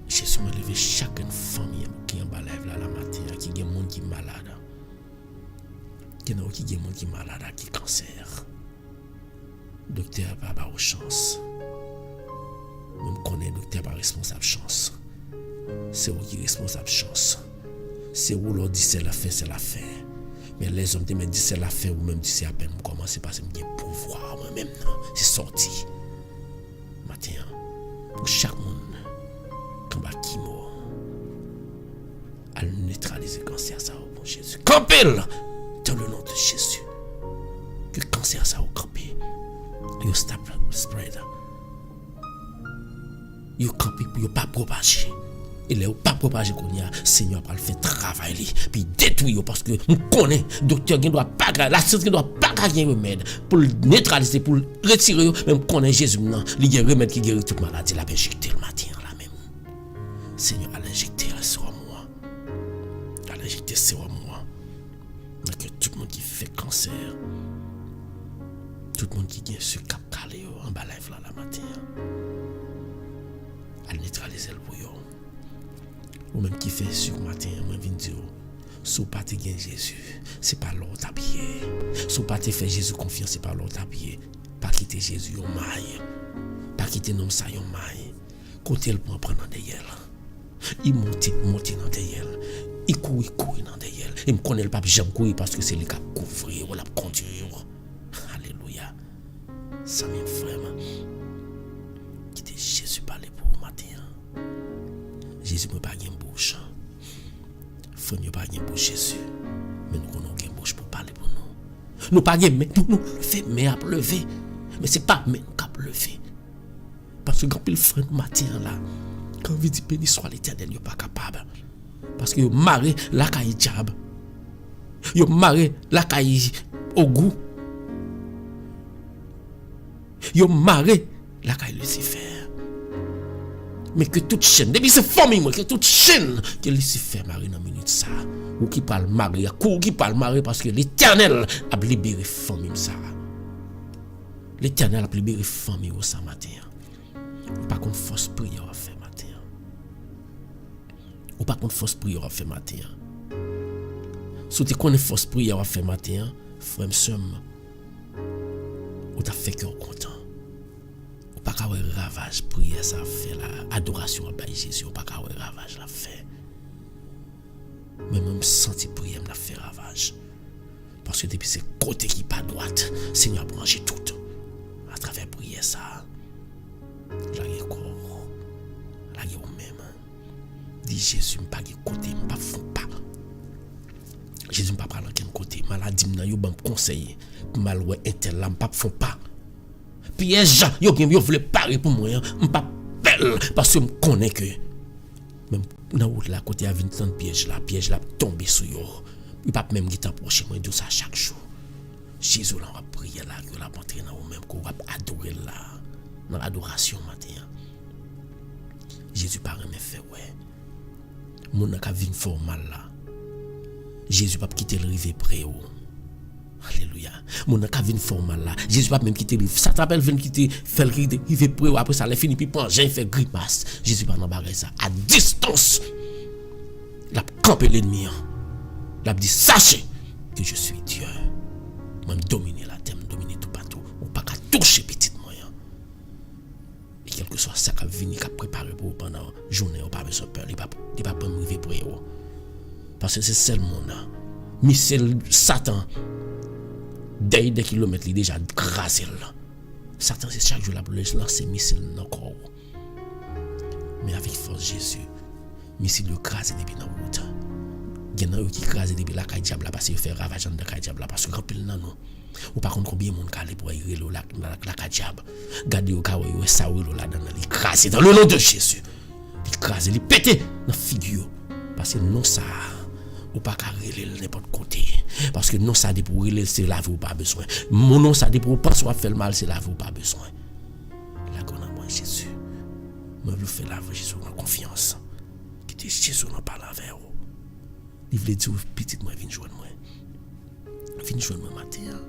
Jésus m'a levé chaque famille qui est en bas là la matin qui est monde qui malade. Qui est monde qui malade qui cancer. Docteur pas aux chance. Même connaît docteur pas responsable chance. C'est vous qui responsable chance. C'est vous l'on dit c'est la fin. Mais les hommes te mettent dit c'est la fin ou même dit c'est à peine commencer parce que j'ai pouvoir moi même non, c'est sorti. Matin pour chaque monde quand ba qui mort à neutraliser cancer ça au bon Jésus. Campel dans le nom de Jésus. Que cancer ça au camper. You stop spread. You camper pour you pas propager. Il est pas propager qu'on y a Seigneur va le faire travailler puis détruire parce que on connaît docteur qui doit pas la science qui doit pas gagner remède pour neutraliser pour retirer même connaît Jésus non il y a remède qui guérit toute maladie la injecter le matin là même Seigneur à l'injecter sur moi à l'injecter sur moi que tout le monde qui fait cancer tout le monde qui gagne sur cap calé en bas live là la matin à neutraliser le bouillon ou même qui fait sur matin moi vinn dire sous pas te gain Jésus c'est pas l'autre habillé sous pas te fait Jésus confiance c'est pas l'autre habillé pas quitter Jésus au maille pas quitter nom ça au maille côté le prend dans derrière il monte dans derrière il court dans derrière il me connaît le pape j'aime courir parce que c'est lui qui a couvrir ou la conduire alléluia ça même vraiment quitter Jésus parler pour matin Jésus ne pas une bouche. Frère, nous pas une bouche Jésus. Mais nous avons une bouche pour parler pour nous. Nous pas mais nous lever mais à lever. Mais c'est pas mais nous cap lever. Parce que quand il frère matin là, quand il dit béni soit l'Éternel, il pas capable. Parce que maré la caille diable. Yo maré la caille au goût. Yo maré la caille Lucifer. Mais que toute chaîne, depuis c'est famille, que toute chaîne que Lucifer marie dans minute ça, ou qui parle Marie, ou qui parle Marie parce que l'Éternel a libéré famille ça. L'Éternel a libéré famille au ça matin. Ou pas qu'on force prière à faire matin. Ou pas qu'on force prière à faire matin. Si tu connais force prière à faire matin, frère somme, ou t'as fait cœur content. Pas qu'à ravage prière ça fait la adoration à Jésus pas qu'à ravage la fait mais même senti prière la fait ravage parce que depuis c'est côté qui pas droite Seigneur a branché tout à travers prière ça là il corps là il même dit Jésus pas côté pas fond pas Jésus pas parler quel côté maladie nan yo ban conseiller mal ouais intel là pas fond pas piège yo voulait parer pour moi pas belle parce que me connais que même dans route là côté à 20 piège là tomber sur yo il pas même qui t'approcher moi de ça chaque jour Jésus là va prier là que la entrer dans même qu'on va adorer là dans l'adoration matin Jésus pas même fait ouais mon n'a qu'à venir fort mal là Jésus pas quitter le rive près ou alléluia. Mon n'a qu'à venir formal là. Jésus pas même quitter le ça t'appelle venir quitter faire il fait près après ça les fini puis prend Jean fait grimace. Jésus pas dans bagarre ça à distance. L'a camper l'ennemi. L'a dit sachez que je suis Dieu. Moi dominer la terre, dominer tout partout. On pas qu'à toucher petite moyen. Et quel que soit ça qu'a venir qu'a préparer pour pendant journée on pas besoin peur, il pas prendre rive près parce que c'est seulement là. Missile Satan des kilomètres, il déjà grasé là. Satan, c'est chaque jour là pour lancer missile dans le corps. Mais avec force Jésus, missile yo crasé depuis dans la route. Il y en a qui crasé depuis la caille diable parce qu'il fait ravage dans la caille diable parce que quand il nan non. Ou par contre combien de monde calé pour aller la caille diable. Gardez au cas où ça ou là dans il crasé dans le nom de Jésus. Il crasé, il pété dans figure. Parce que non ça, ou pas qu'à relire n'importe côté. Parce que non ça dit pour relire, c'est la vie ou pas besoin. Mon non ça dit pour penser à faire le mal, c'est la vie ou pas besoin. La qu'on a moi Jésus. Moi je fais la vie Jésus en confiance. Qui te Jésus n'a pas la vers vous. Il veut dire petit moi viens joindre moi. Viens joindre moi matin.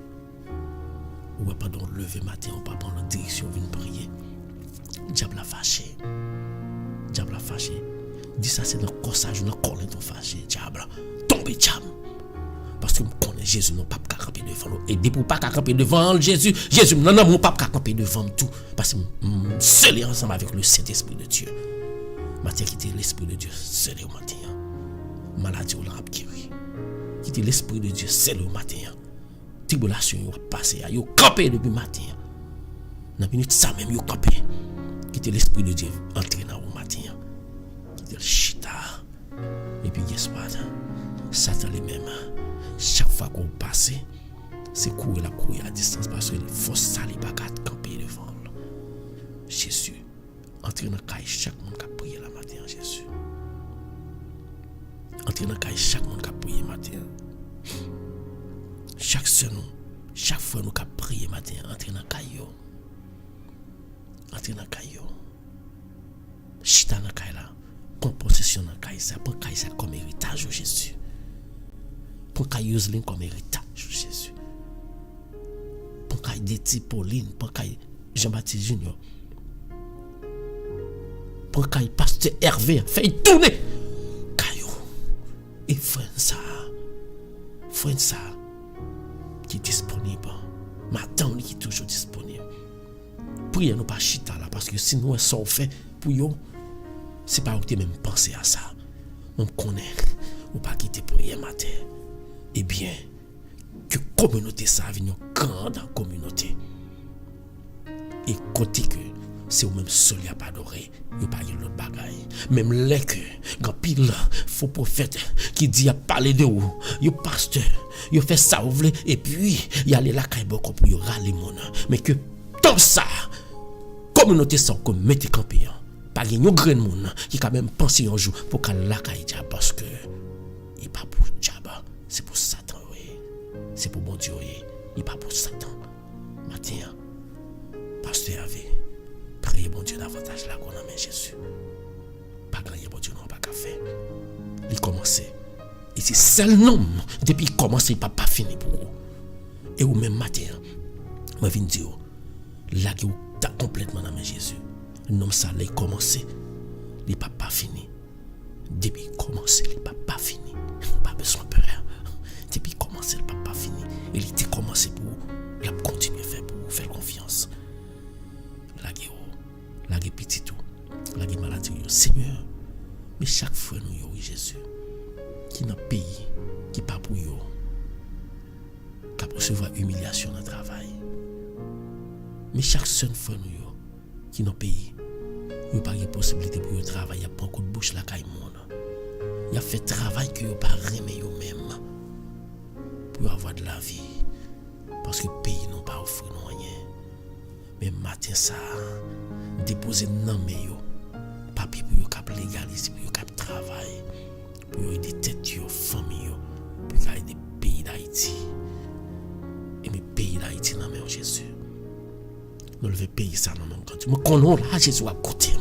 Ou pas donc lever matin, ou pas prendre la direction viens prier. Diable a fâché. Diable a fâché. Dis ça c'est dans le corsage, dans le corps tout fâché. Diable, tombez diable. Parce que je connais Jésus, non pas camper devant nous. Et dit pour pas camper devant Jésus, non, mon pas camper devant tout. Parce que seul ensemble avec le Saint-Esprit de Dieu. Matin quitter l'Esprit de Dieu, seul au matin. Maladie ou l'âme guéri. Quitter l'Esprit de Dieu, seul au matin. Tribulation, yo passé, yo campé depuis matin. Dans la minute ça même, yo campé. Quitter l'Esprit de Dieu, entrer dans le matin. Quitter le chita. Et puis, guess what? Satan lui-même, chaque fois qu'on passe, c'est courir à distance parce que les forces sales ne peuvent pas camper devant. Jésus, entrez dans le caille chaque monde qui a prié la matin, Jésus. Entrez dans le caille chaque monde qui a prié matin. Chaque fois nous qui a prié matin, entrez dans le caille. Entrez dans le caille. Chita dans le caille là. Prends possession dans le caille ça. Prends caille ça comme héritage, Jésus. Prends caille Yoselin comme héritage, Jésus. Prends caille Deti Pauline. Prends caille Jean-Baptiste Junior. Prends caille Pasteur Hervé. Fais tourner. Caillou. Et frère ça. Qui est disponible. Madame qui est toujours disponible. Priez nous pas chita là. Parce que si nous sommes fait pour vous, c'est pas où tu même penser à ça. On connaît. Ou pas quitter pour hier matin. Eh bien, que communauté ça vienne une grande communauté. Et côté que c'est au même seul y a pas adoré, y a pas eu l'autre bagaille. Même les que grand pile faux prophète qui dit a parler de vous, y pasteur, y fait ça vous voulez et puis y aller là kay beaucoup pour y râler mon. Mais que comme ça communauté sans comme mettez campé. Pas gen yon grand monde qui quand même penser un jour pour qu'à la kay dia parce que il pas pour diable, c'est pour Satan oui. C'est pour bon Dieu oui, il pas pour Satan. Matin pasteur avait priez bon Dieu davantage là qu'on a mis Jésus. Pas grand bon Dieu non pas qu'à faire. Il commençait. Et c'est seul nom depuis il commence il pas fini pour vous. Et au même matin, moi viens dire là que t'as complètement dans Jésus. Non ça il commencé. Il pas fini. Depuis il commencé, il pas fini. Pas besoin de peur. Depuis il commencé, il pas fini. Il était commencé pour la continuer faire pour faire confiance. La petit tout, la maladie, Seigneur, mais chaque fois nous, oui, Jésus, qui dans le pays, qui pas pour vous, qui a recevoir humiliation dans le travail, mais chaque seule fois nous, qui dans le pays, il n'y a pas de possibilité pour travailler, il y a pas beaucoup de bouche là, il y a fait travail que vous pas remet vous-même pour avoir de la vie, parce que le pays n'a pas offert rien. Mais matin ça, déposer dans mes yo, papier pour yo cap légaliser, pour yo cap travail, pour yo aider tête yo, famille yo, pour aider pays d'Haïti. Et mes pays d'Haïti dans mes Jésus. Nous lever pays ça dans mon compte. Moi connais là Jésus va côté,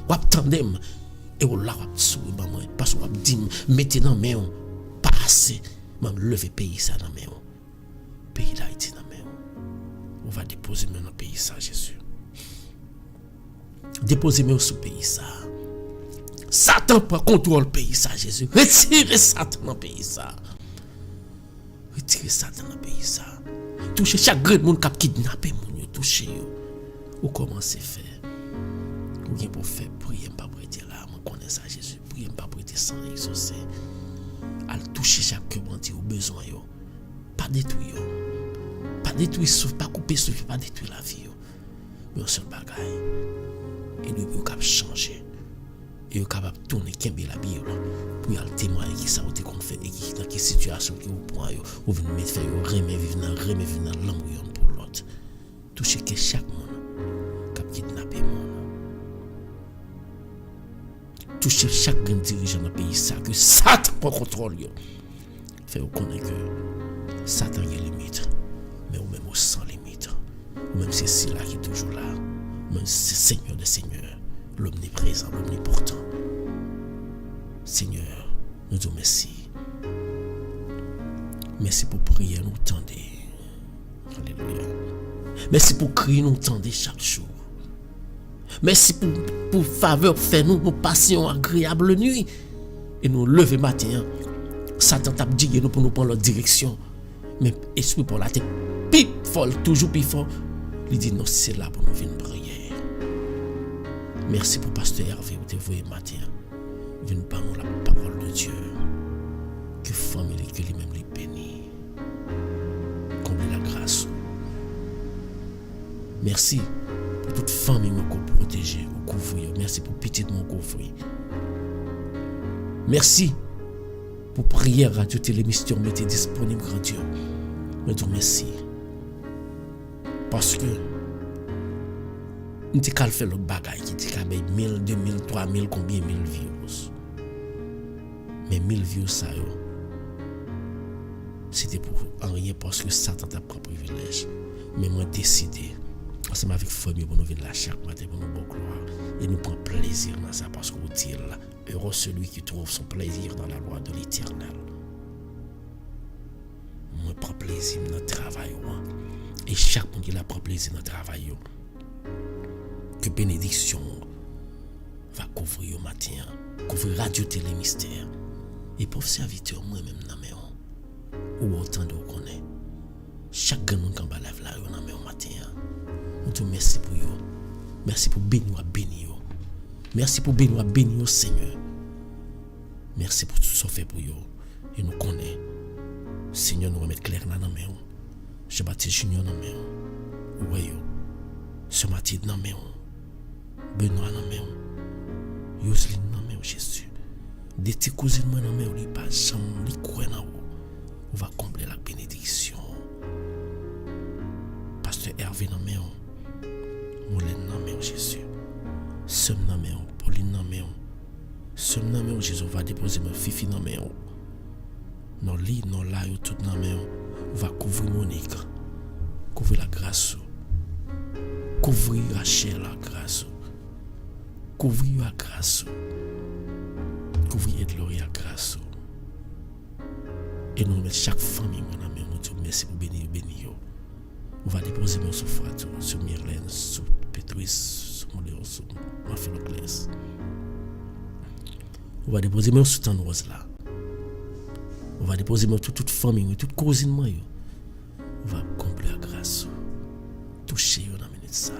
va tandem et là va sourire ba moi parce que va dire mettez dans mes passer, même lever pays ça dans mes pays d'Haïti dans mes on va déposer dans le pays ça, Jésus. Déposez-moi sous le pays ça. Satan prend contrôle pays ça, Jésus. Retirez Satan dans le pays ça. Retirez Satan dans le pays ça. Touchez chaque grand monde qui a kidnappé moun, touchez yo. Ou commencez à faire. Ou bien pour faire prier pas prêter là, moi connais ça Jésus. Prier pas prêter sans exaucer. Al toucher chaque bandit au besoin yo. Pas détruire yo. Pas détruire souffle, pas couper souffle, pas détruire la vie. Mais un seul bagaille. Et nous pouvons changer. Et nous capable de tourner la Bible pour y aller témoigner qui ça vous qu'on fait et qui dans quelle situation qui vous prend ou venir mettre faire remet vivre dans l'embrouillon pour l'autre. Toucher que chaque monde qui kidnappé monde. toucher chaque dirigeant dans le pays, ça, que Satan prend contrôle. Fait vous connaître que Satan a des limites, mais ou même sans limite. Ou même c'est là qui est toujours là. Même c'est Seigneur des Seigneurs, l'omniprésent, l'omniportant. Seigneur, nous disons merci. Merci pour prier, nous tendez. Alléluia. Merci pour crier, nous tendez chaque jour. Merci pour faveur, fais-nous, nous passions agréable nuit. Et nous lever matin. Satan t'a dit nous pour nous prendre la direction. Mais esprit pour la tête, pip folle, toujours plus fort. Il dit non, c'est là pour nous venir prier. Merci pour Pasteur Hervé, vous te voyez matin. Venez par nous la parole de Dieu. Que famille, que lui-même les bénit. Comble la grâce. Merci pour toute famille qu'on protège, qu'on couvre. Merci pour petite mon couvre. Merci pour prière Radio Télémission mettez disponible, grand Dieu. Mais tout merci. Parce que nous avons fait le bagage qui dit 1000, 2000, 3000, combien 1000 views. Mais 1000 views, ça, c'était pour en rien parce que Satan t'a pris privilège. Mais moi, décidé, ensemble avec famille, pour nous venir là chaque matin, pour nous bon gloire. Et nous prendre plaisir dans ça parce qu'on dit là, heureux celui qui trouve son plaisir dans la loi de l'Éternel. Moi, prends plaisir dans le travail. Et chaque monde qui a pris plaisir dans le travail. Que bénédiction va couvrir au matin, couvrir Radio Télé Mystère. Et pour serviteur, moi-même, ou autant de vous connaît. Chaque grand monde qui va lève là, on au matin. Nous te merci pour vous. Merci pour bénir, bénir. Merci pour bénir, bénir, Seigneur. Merci pour tout ce que fait pour vous. Et nous connaissons. Seigneur, nous remettons clair dans nos mains. Jean-Baptiste Junior dans nos mains. Oui, ce matin dans nos mains. Benoît dans nos mains. Yoseline dans nos mains, Jésus. Des petits cousins dans nos mains, ils pas jamais, ils croient dans vous. On va combler la bénédiction. Pasteur Hervé dans nos mains. Moulin dans nos mains, Jésus. Somme dans nos mains. Pauline dans nos mains. Somme dans nos mains, Jésus. On va déposer ma fifi dans nos mains. Nos lits, nos lailles, tout dans nos mains. On va couvrir Monique. Couvrir la grâce. Couvrir Rachel la grâce. Couvrir la grâce. Couvrir Edlori la grâce. Et nous mettons chaque famille dans la main. Nous disons merci pour bénir. On va déposer sur Fatou, sur Myrlène, sur Pétrice, sur Modéo, sur Mafiloclès. On va déposer sur Tanrose là. On va déposer sur toute famille, toute cousine. On va combler la grâce. Toucher dans la minute ça.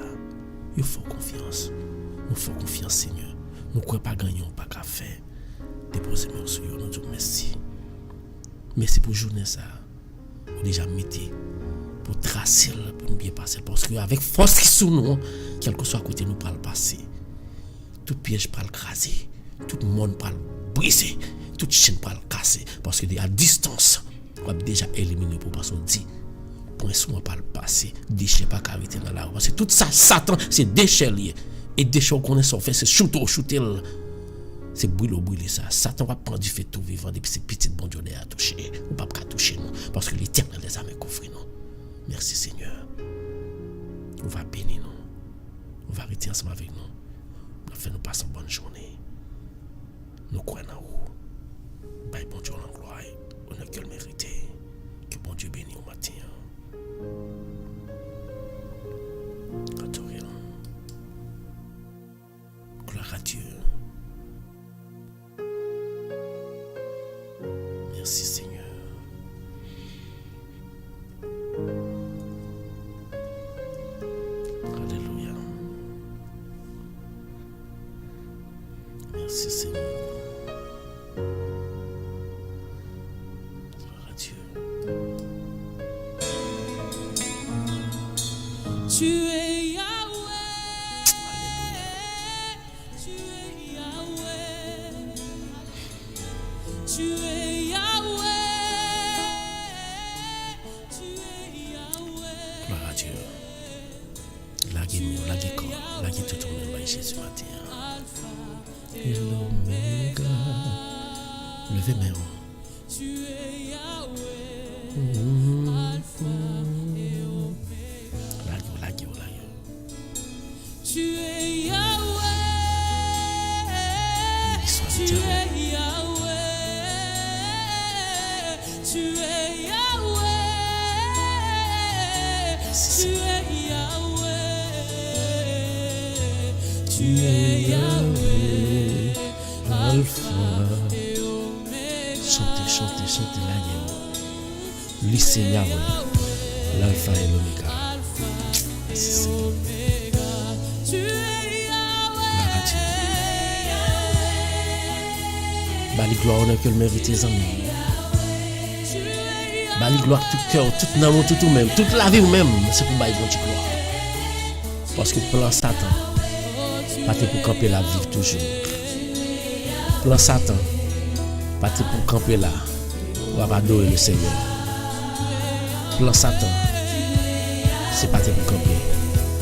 Il faut confiance. Nous faut confiance, Seigneur. Nous ne croyons pas gagner, pas qu'à faire. Déposez-moi sur nous, nous disons merci. Merci pour journée ça. Vous déjà mettez pour tracer, pour nous bien passer. Parce qu'avec force qui sous nous, quel que soit à côté, nous parle passer. Tout piège parle craser. Tout le monde parle briser. Toute chaîne parle casser. Parce que à distance, on a déjà éliminé pour passer. On dit, point souvent parle passer. Déchets pas carité dans la rue. Parce que tout ça, Satan, c'est déchets liés. Et déchets qu'on est fait, c'est shooter. C'est brûler ça. Satan va prendre du fait tout vivant depuis ces petites bon Dieu à toucher. Ou pas qu'à toucher nous. Parce que l'Éternel les a couvrir nous. Merci Seigneur. On va bénir nous. On va arrêter ensemble avec nous. On va faire nous passer une bonne journée. Nous croyons en vous. Bye bon Dieu en gloire. On a que le mérité. Que bon Dieu bénisse au matin. Adorez-le. Gloire à Dieu. Merci Seigneur. Alléluia. Merci Seigneur. Gloire à Dieu. Tu es Yahweh. Alléluia. Tu es Yahweh. Tu es Yahweh. Tu es Yahweh. Gloire à Dieu. Laguez-nous, laguez-nous, laguez tout le monde, Jésus matin. Alpha Et l'Oméga. Levez main. Tu es Yahweh. Lague. Tu es Yahweh. Soit Tu l'éternel. es Yahweh. Tu es Yahweh. Tu es Yahweh. Tu es Yahweh. Alpha et Oméga. Chantez la Lui c'est Yahweh, l'alpha et l'oméga. Merci Seigneur. Tu es Yahweh. Gloire à Dieu. Bali gloire honneur que le mérite les amis. Tu es Bali gloire tout cœur, tout nom, tout même, toute la vie ou même, c'est pour bailler bon Dieu gloire. Parce que plan Satan, pas pour camper là, vivre toujours. Plan Satan, pas pour camper là, ou adorer le Seigneur. Plan Satan, c'est pas pour camper,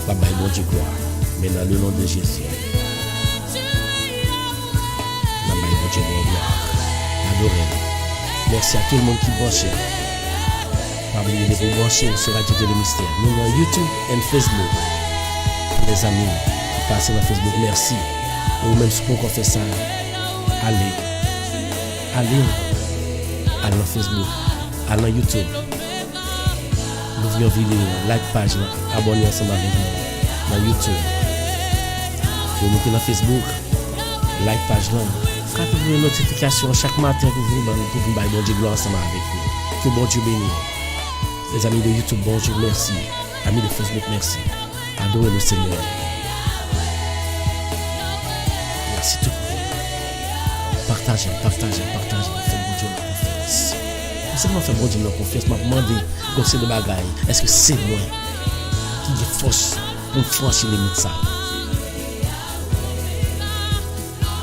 pas bailler bon Dieu gloire. Mais dans le nom de Jésus, la baille bon Dieu gloire. Adorez. Merci à tout le monde qui branche. Pas oublier de vous brancher sur Radio Télé Mystère. Nous dans YouTube et Facebook. Les amis qui passent dans Facebook, merci. Et vous-même, si vous fait ça, allez dans Facebook, allez dans YouTube. Ouvrez une vidéo, like page, abonnez ensemble avec nous dans YouTube. Vous mettez dans Facebook, like page là. Quand vous avez une notification chaque matin pour vous bailler bon Dieu gloire ensemble avec nous. Que bon Dieu bénisse. Les amis de YouTube, bonjour, merci. Amis de Facebook, merci. Adorez le Seigneur. Merci tout le monde. Partagez. Faites bon Dieu la confiance. Non seulement faites bon Dieu la confiance, mais demandez conseil de bagaille. Est-ce que c'est moi qui ai force pour franchir les limites ça?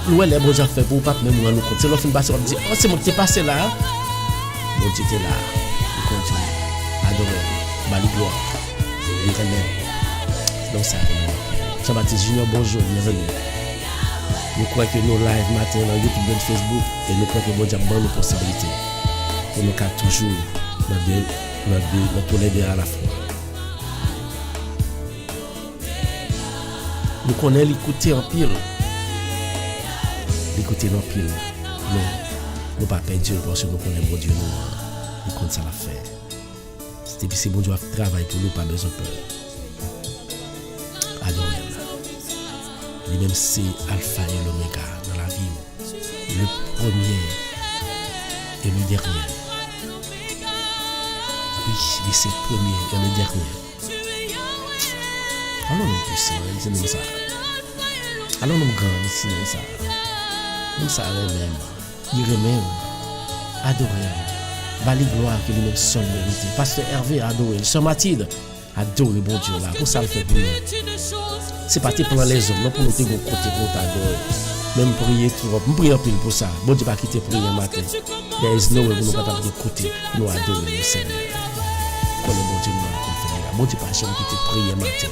Nous, les bons gens fait pour pas même nous compte. C'est l'offre une passe, on dit, oh, c'est moi qui t'ai passé là. Bon Dieu était là. Il continue. Adorer. Bali gloire. Il remet. Donc ça. Jean-Baptiste Junior, bonjour, bienvenue. Nous croyons que nous live matin dans YouTube et Facebook et nous croyons que bon Dieu a bonne possibilité pour nous faire toujours dans tous les deux à la fois. Nous connaissons l'écouter en pile. L'écouter en pile. Nous ne pas perdre Dieu parce que nous connaissons bon Dieu. Nous connaissons ça la faire. C'est bon Dieu a travaillé pour nous, pas besoin de peur. Adorez. Lui-même c'est Alpha et l'Oméga dans la vie. Le premier et le dernier. Oui, il c'est le premier et le dernier. Allons nous puissants, disons-nous ça. Allons nous grands, disons-nous ça. Nous ça même. Il remet. Adorez. Bali gloire que lui-même seul mérité. Pasteur Hervé a adoré. Sœur Mathilde adore le bon Dieu là. Pour ça le fait pour nous. C'est pas pour les hommes, non pour nous te côté pour t'adorer. Même prier trop, nous prions pile pour ça. Bon Dieu pas quitter prier matin. There is no way nous pas de côté pour nous adorer le Seigneur. Quand le bon Dieu nous a conféré là. Bon Dieu pas jamais quitter prier matin.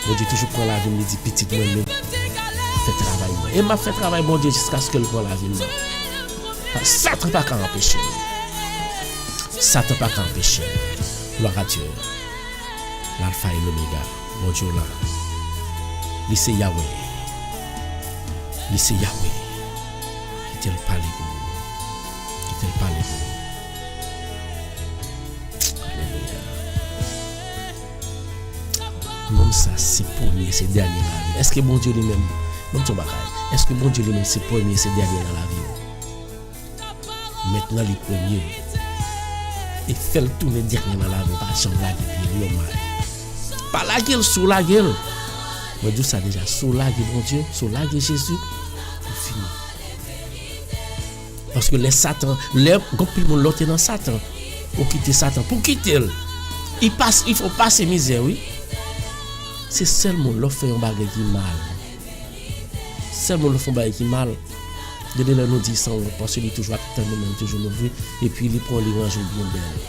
Bon Dieu toujours prend la vie, me dit petit moi même fait travail. Et m'a fait travail bon Dieu jusqu'à ce que le prend la vie. Satan pas qu'à empêcher. Satan pas qu'à empêcher. Gloire à Dieu. L'alpha et l'oméga. Bon Dieu là. Laissez Yahweh. Laissez Yahweh. Qui te parle pour vous. Qui te parle pour vous. Alléluia. Même ça, c'est premier, c'est dernier dans la vie. Est-ce que bon Dieu lui-même, même ton bagage, est-ce que bon Dieu lui-même, c'est premier, c'est dernier dans la vie? Maintenant, les premiers. Et fait le tourner dernier dans la vie. Pas chambre la gueule. Pas la gueule, sous la gueule. Mais d'où ça déjà? Sous la gueule, mon Dieu. Sous la gueule, Jésus. Pour finir. Parce que les Satan, les gens l'autre dans Satan. Pour quitter Satan. Pour quitter. Il faut passer misère, oui. C'est seulement l'offre fait un bagage qui mal. Seulement l'offre fait un bagage qui mal. De là nous dit ça parce qu'il est toujours attendre même toujours nous vu et puis il prend les range bien belle.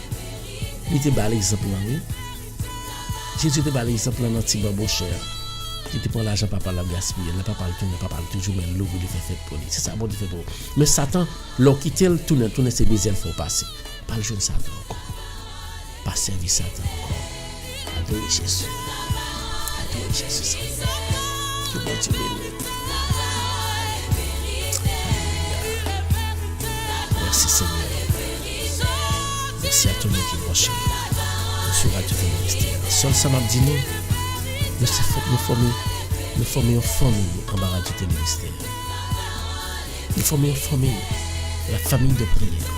Il te bat l'exemple là oui. Jésus te bat l'exemple dans petit babo cher. Qui te prend l'argent, papa l'a gaspillé. Le papa le tourne, papa le toujours, mais l'eau, il fait fait pour lui. C'est ça, bon, il fait pour lui. Mais Satan, l'on quitte le tourne, ses misères, il faut passer. Pas le jeune Satan encore. Pas servir Satan encore. Adorer Jésus. Adorer Jésus. Que bon Dieu bénisse. Merci Seigneur. Merci à tout le monde qui est branché sur Radio Ministère. Seul ça m'a dit nous formons une famille en bas Radio Ministère. Nous formons une famille, la famille de prière.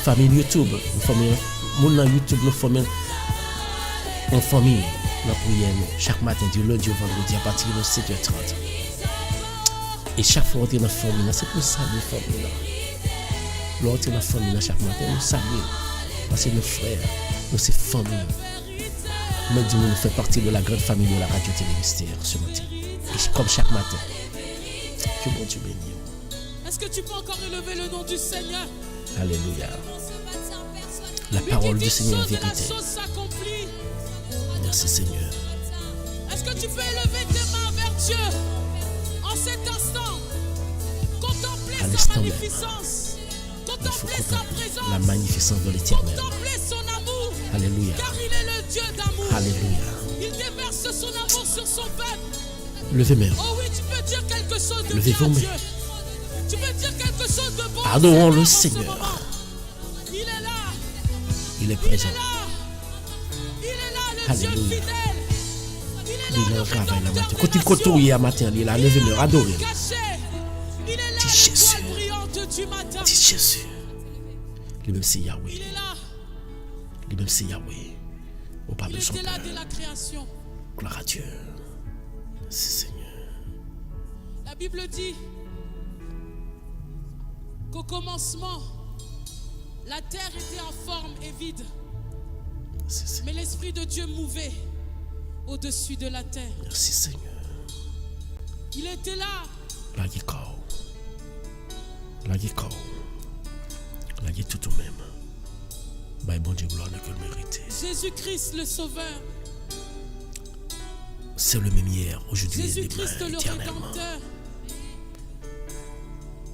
Famille YouTube, nous formons YouTube, nous formons une famille la prière chaque matin du lundi au vendredi à partir de 7h30. Et chaque fois on est dans la famille, c'est pour ça que nous famille là. L'autre est dans la famille chaque matin, nous saluons. Parce que nos frères, nous sommes famille. Nous disons nous faisons partie de la grande famille de la Radio Télémystère ce matin. Et comme chaque matin. Que bon Dieu bénisse. Est-ce que tu peux encore élever le nom du Seigneur? Alléluia. La parole du Seigneur est vérité. Merci Seigneur. Est-ce que tu peux élever tes mains vers Dieu en cet instant? Contempler sa magnificence. Il faut contempler la magnificence de l'Éternel. Contempler son amour. Alléluia. Car il est le Dieu d'amour. Alléluia. Il déverse son amour sur son peuple. Levez mes mains. Oh oui, tu peux dire quelque chose de Levez bien vos Dieu. mains. Tu peux dire quelque chose de bon. Adorons le en ce Seigneur. moment. Il est là. Il est présent. Il est là, le Dieu Alléluia. fidèle. Il est là, le travail la matin. Quand il côtoie à matin, il est là, levez-le, adorez. Il est là, Dis Jésus. l'étoile brillante du matin. Dis Jésus. Lui-même c'est Yahweh. Il est là. Lui-même c'est Yahweh. Au pas Il besoin était là de dès la création. gloire à Dieu. Merci Seigneur. La Bible dit qu'au commencement, la terre était informe et vide, Merci Seigneur. mais l'Esprit de Dieu mouvait au-dessus de la terre. Merci Seigneur. Il était là. La guécor. La guécor. La gué tout au même. Bah bon Dieu gloire que le mériter. Jésus-Christ le Sauveur. C'est le même hier, aujourd'hui et Jésus-Christ demain, le éternellement. Rédempteur.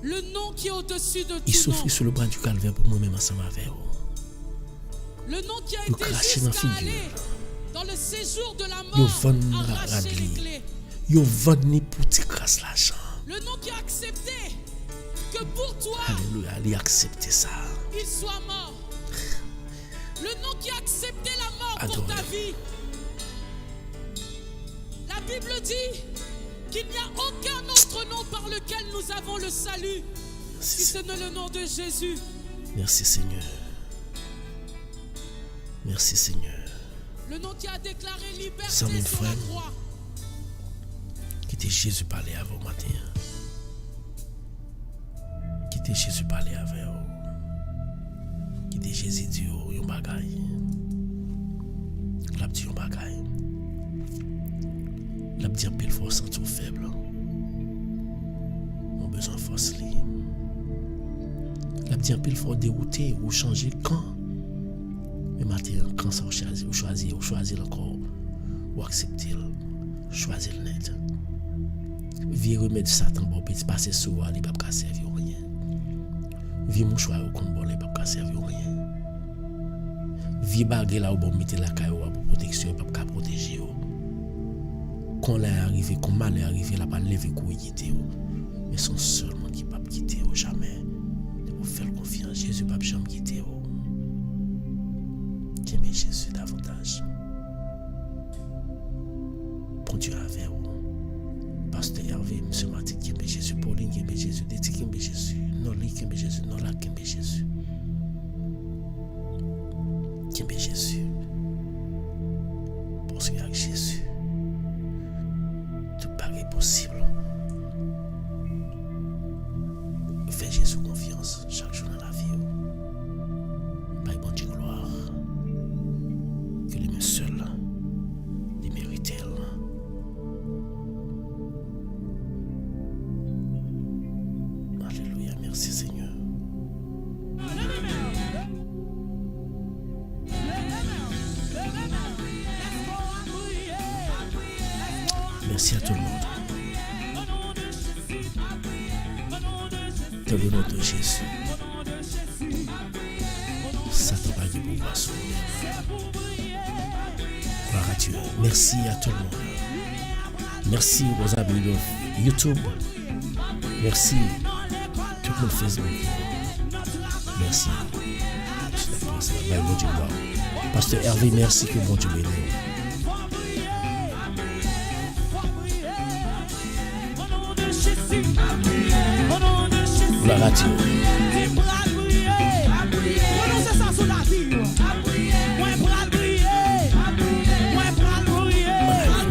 Le nom qui est au-dessus de Il tout nom. souffrit sur le bras du calvaire pour moi-même ensemble avec vous. Le nom qui a Il été craché dans la jusqu'à figure. aller dans le séjour de la Il mort, vend arracher les radli. clés. Il vend pour te crasse l'argent. Le nom qui a accepté que pour toi, Alléluia, il a accepté ça. il soit mort. Le nom qui a accepté la mort pour Adoré. ta vie. La Bible dit qu'il n'y a aucun autre nom par lequel nous avons le salut, Merci, si ce Seigneur. n'est le nom de Jésus. Merci Seigneur. Merci Seigneur. Le nom qui a déclaré liberté Sans mille sur la frères. croix. Quittez Jésus parler avant matin. Quittez Jésus parler avec vous. Quittez Jésus dire yon bagay. La dit yon bagay. La dit pile force en tout faible. On besoin de force li. La dit pile force dérouter ou changer quand. Mais matin quand ça ou choisir encore ou accepter choisir le net. Vie remède Satan bon petit passer sur il pas ka servir rien. Vie mon choix au compte bon il pas ka servir rien. Vie bague là au bon mettre la caille pour protection pas ka protéger. Quand là arrivé quand mal est arrivé là pas lever coup quitter. Mais son seulement qui pas quitter jamais. De vous faire confiance Jésus pas jamais quitter. J'aime Jésus davantage. Bon Dieu avec vous. Pasteur Hervé, M. Martin, qui aime Jésus. Pauline, qui aime Jésus. Déti, qui aime Jésus. Noli, qui aime Jésus. Nola, qui aime Jésus. Qui aime Jésus. Parce qu'avec Jésus, tout paraît possible. Fais Jésus confiance chaque jour dans la vie. Par bon Dieu gloire. Que les mains seules, les méritent. Alléluia, merci Seigneur. Merci à tout le monde. Dans le nom de Jésus. Satan pas de pouvoir sur nous. Gloire à Dieu. Merci à tout le monde. Merci aux amis de YouTube. Merci tout le monde Facebook. Merci. Bon Dieu, Pasteur Hervé, merci que bon Dieu bénisse. Gloire à Dieu.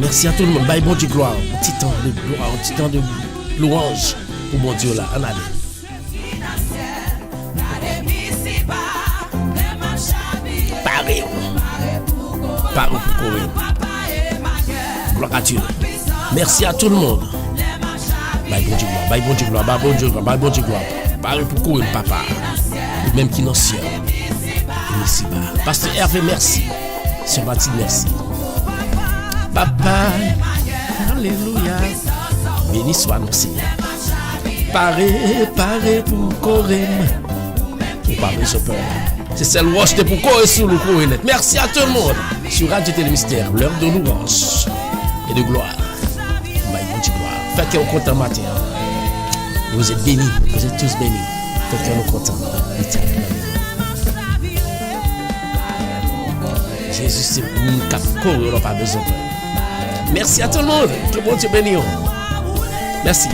Merci à tout le monde. Bye, bon Dieu, gloire. Un petit temps de gloire, un petit temps de louange pour mon Dieu là. En allez. Paré. Paré pour courir. Gloire à Dieu. Merci à tout le monde. Bye, bon Dieu, gloire. Bye, bon Dieu, gloire. Bye, bon Dieu, gloire. Bye, bon Dieu, gloire. Paré pour courir, papa. Même qui n'en sait. Merci, bah. Pasteur Hervé, merci. Sœur Mathilde, merci. Papa, alléluia. Béni soit notre Seigneur. Paré pour courir. Ou pas besoin peur. C'est celle wash de pour courir sur le courir net. Merci à tout le monde. Sur Radio Télé Mystère, l'heure de louange et de gloire. Bah, bon Dieu, gloire. Faites qu'on est content matin. Vous êtes bénis. Vous êtes tous bénis. Faites qu'on est content. Jésus, c'est une cap courir, on n'a pas besoin peur. Merci à tout le monde. Que bon Dieu bénisse. Merci.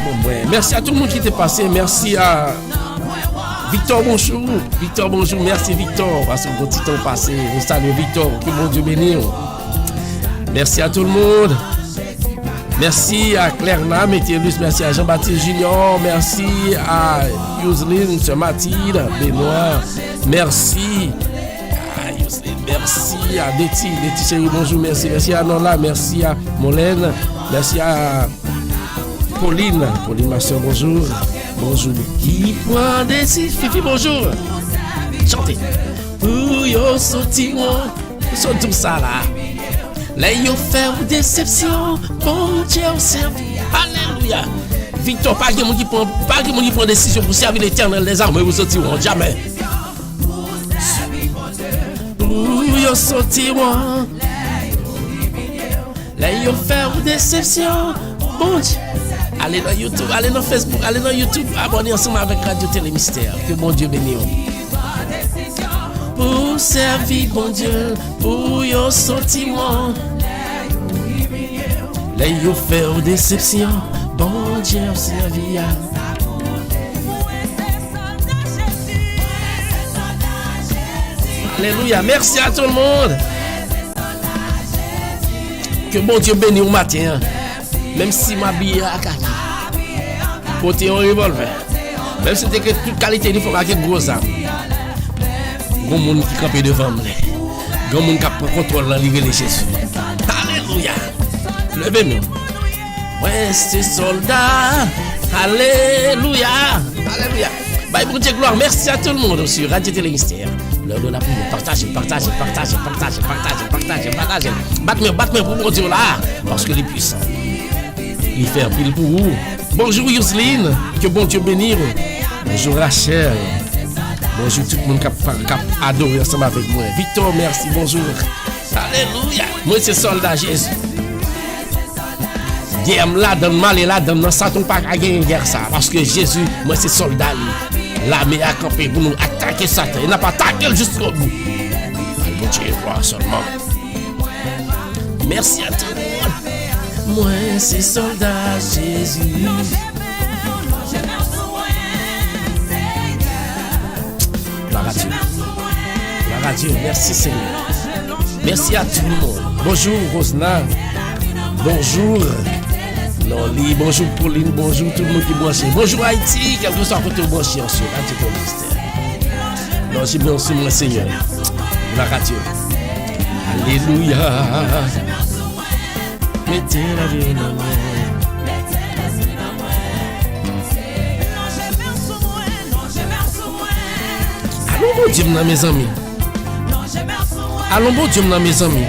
Merci à tout le monde qui était passé. Merci à Victor, bonjour. Victor, bonjour. Merci Victor. Parce que vos petit temps passé. Vous saluez Victor. Que bon Dieu bénisse. Merci à tout le monde. Merci à Claire Nam et Thierry. Merci à Jean-Baptiste Junior. Merci à Yuseline, M. Mathilde, Benoît. Merci. Merci à Betty chérie, bonjour, merci à Nola, merci à Molène, merci à Pauline, ma soeur, bonjour, qui prend des Fifi, bonjour, chantez, pour yo sorti moi, sont tout ça là, là yo faire déception, bon Dieu servi, alléluia, Victor, pas de monde qui prend décision pour servir l'Éternel des armes, vous sortiront jamais. Yo sorti moi, là yo faire déception, bon Dieu. Allez dans YouTube, allez dans Facebook, allez dans YouTube, abonnez ensemble avec Radio Télé Mystère. Que bon Dieu bénisse. Pour servir bon Dieu, pour yo sorti moi, là yo faire déception, bon Dieu servi. Alléluia, merci à tout le monde. Que bon Dieu bénisse au matin. Même si ma bille à kaki. Porter un revolver. Même si c'était toute qualité, il faut marquer gros armes. Grand monde qui campe devant moi. Grand monde qui prend contrôle dans livrer les Jésus. Alléluia. Levez-nous. Ouais, c'est soldat. Alléluia. Alléluia. Bye, bon Dieu, gloire. Merci à tout le monde sur Radio Télé Mystère. L'heure de la prière. Partagez. Battez-moi pour mon Dieu là. Parce que les puissants. Il fait un pile pour vous. Bonjour Yuseline. Que bon Dieu bénisse. Bonjour Rachel. Bonjour tout le monde qui a adoré ensemble avec moi. Victor, merci. Bonjour. Alléluia. Moi, c'est soldat Jésus. Guerre là, dans le mal et là, dans le Satan, pas à gagner guerre ça. Parce que Jésus, moi, c'est soldat. L'armée a campé pour nous attaquer Satan. Il n'a pas attaqué jusqu'au bout. Bon Dieu, crois seulement. Merci à tout le monde. Moi, c'est soldat Jésus. Gloire à Dieu. Gloire à Dieu. Merci Seigneur. Merci à tout le monde. Bonjour Rosna. Bonjour Loli. Bonjour Pauline. Bonjour tout le monde qui branche. Bonjour Haïti. Quel que soit côté branché sur Radio Télé Mystère. Non, j'ai bien reçu mon Seigneur. Gloire à Dieu. Alléluia. Mettez la vie dans moi. Allons bon Dieu dans mes amis. Allons bon Dieu dans mes amis.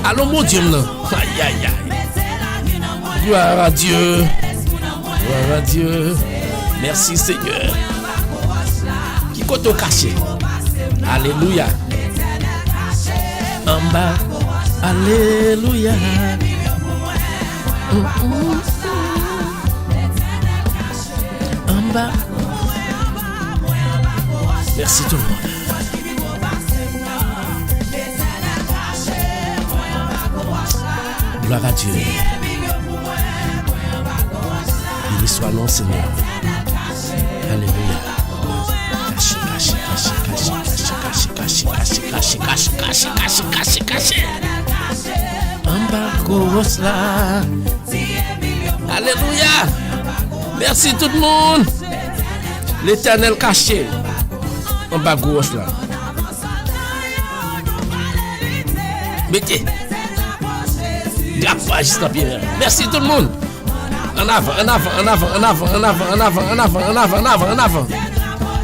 Allons bon Dieu dans. Aïe aïe aïe. Gloire à Dieu. Gloire à Dieu. Merci Seigneur. Qui côté caché. Alléluia. En bas. Alléluia. En bas. Merci tout le monde. Gloire à Dieu. Béni soit nom Seigneur. Alléluia. Caché. Ambakos là. Alléluia. Merci tout le monde. L'Éternel caché. Ambakos là. Mettez. Drapeau juste en pierre. Merci tout le monde. En avant.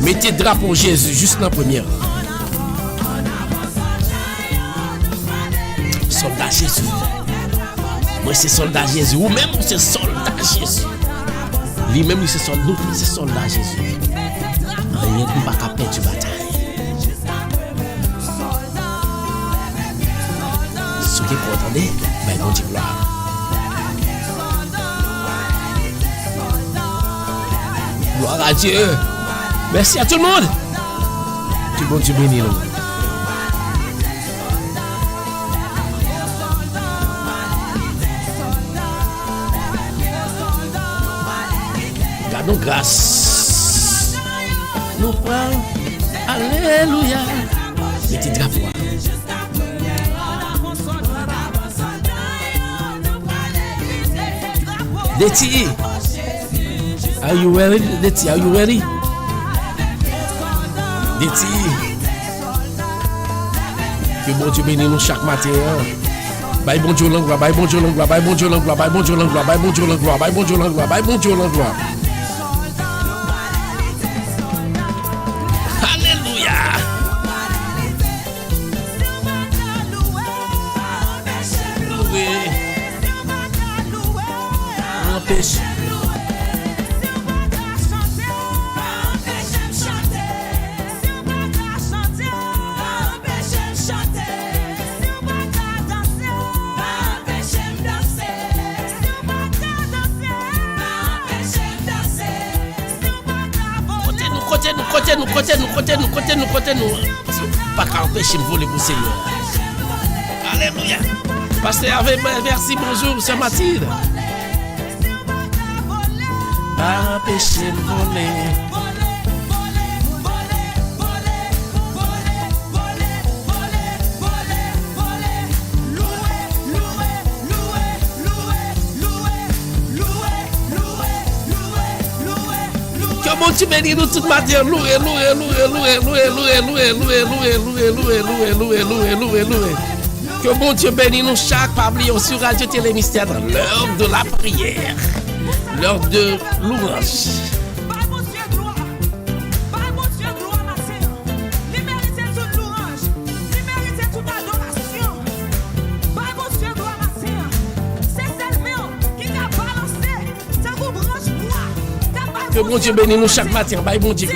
Mettez drapeau Jésus juste en première. Soldat Jésus. Moi c'est soldat Jésus. Ou même c'est soldat Jésus. Lui-même c'est soldat. Nous c'est soldat Jésus. Rien ne va pas perdre du bataille. Ce qui est pour entendre, ben on dit gloire. Gloire à Dieu. Merci à tout le monde. Que bon Dieu bénisse nous. Gardons grâce. Nous prenons. Alléluia. Mettez drapeau. Deti. Are you ready? Deti, are you ready? Deti. Que bon Dieu bénisse nous chaque matin. Bye bon Dieu l'angloire, bye bon Dieu l'angloire, bye bon Dieu l'angloire, bye bon Dieu l'angloire, bye bon Dieu l'angloire, bye bon Dieu l'angloire, bye bon Dieu l'angloire. Alléluia. Loué. Empêche. Côté nous. Pas qu'à empêcher de voler pour Seigneur. Alléluia. Pasteur Hervé, merci, bonjour, c'est Mathilde. Pas empêcher de voler. Bon Dieu bénisse nous toute matière. Loué. Que bon Dieu bénisse nous chaque pavillon sur Radio Télé Mystère dans l'heure de la prière, l'heure de louange. Que bon Dieu bénisse nous chaque matin. Bye bon Dieu.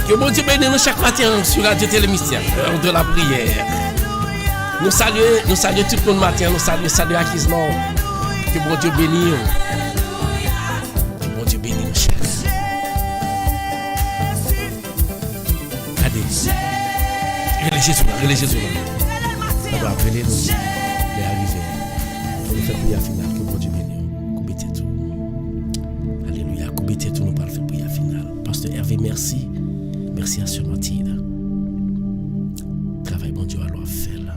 Que bon Dieu bénisse nous chaque matin sur Radio Télé Mystère, l'heure de la prière. Nous saluons tout le monde matin, nous saluons Akismon. Que bon Dieu bénisse. Que bon Dieu bénisse nous chaque. Allez. Relais Jésus là. Ça va appeler nous. Les arrivés. Pour nous faire prière finale. Que bon Dieu bénisse. Coupez tout. Alléluia. Coupez tout. Nous parlons de prière finale. Pasteur Hervé, merci. Merci à Sœur Mathilde. Travail bon Dieu à l'offre fait là.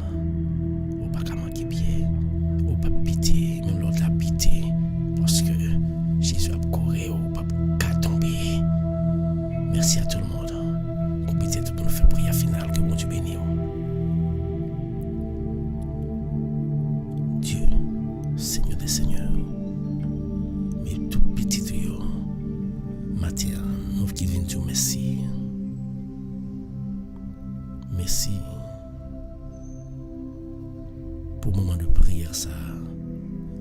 moment de prière ça,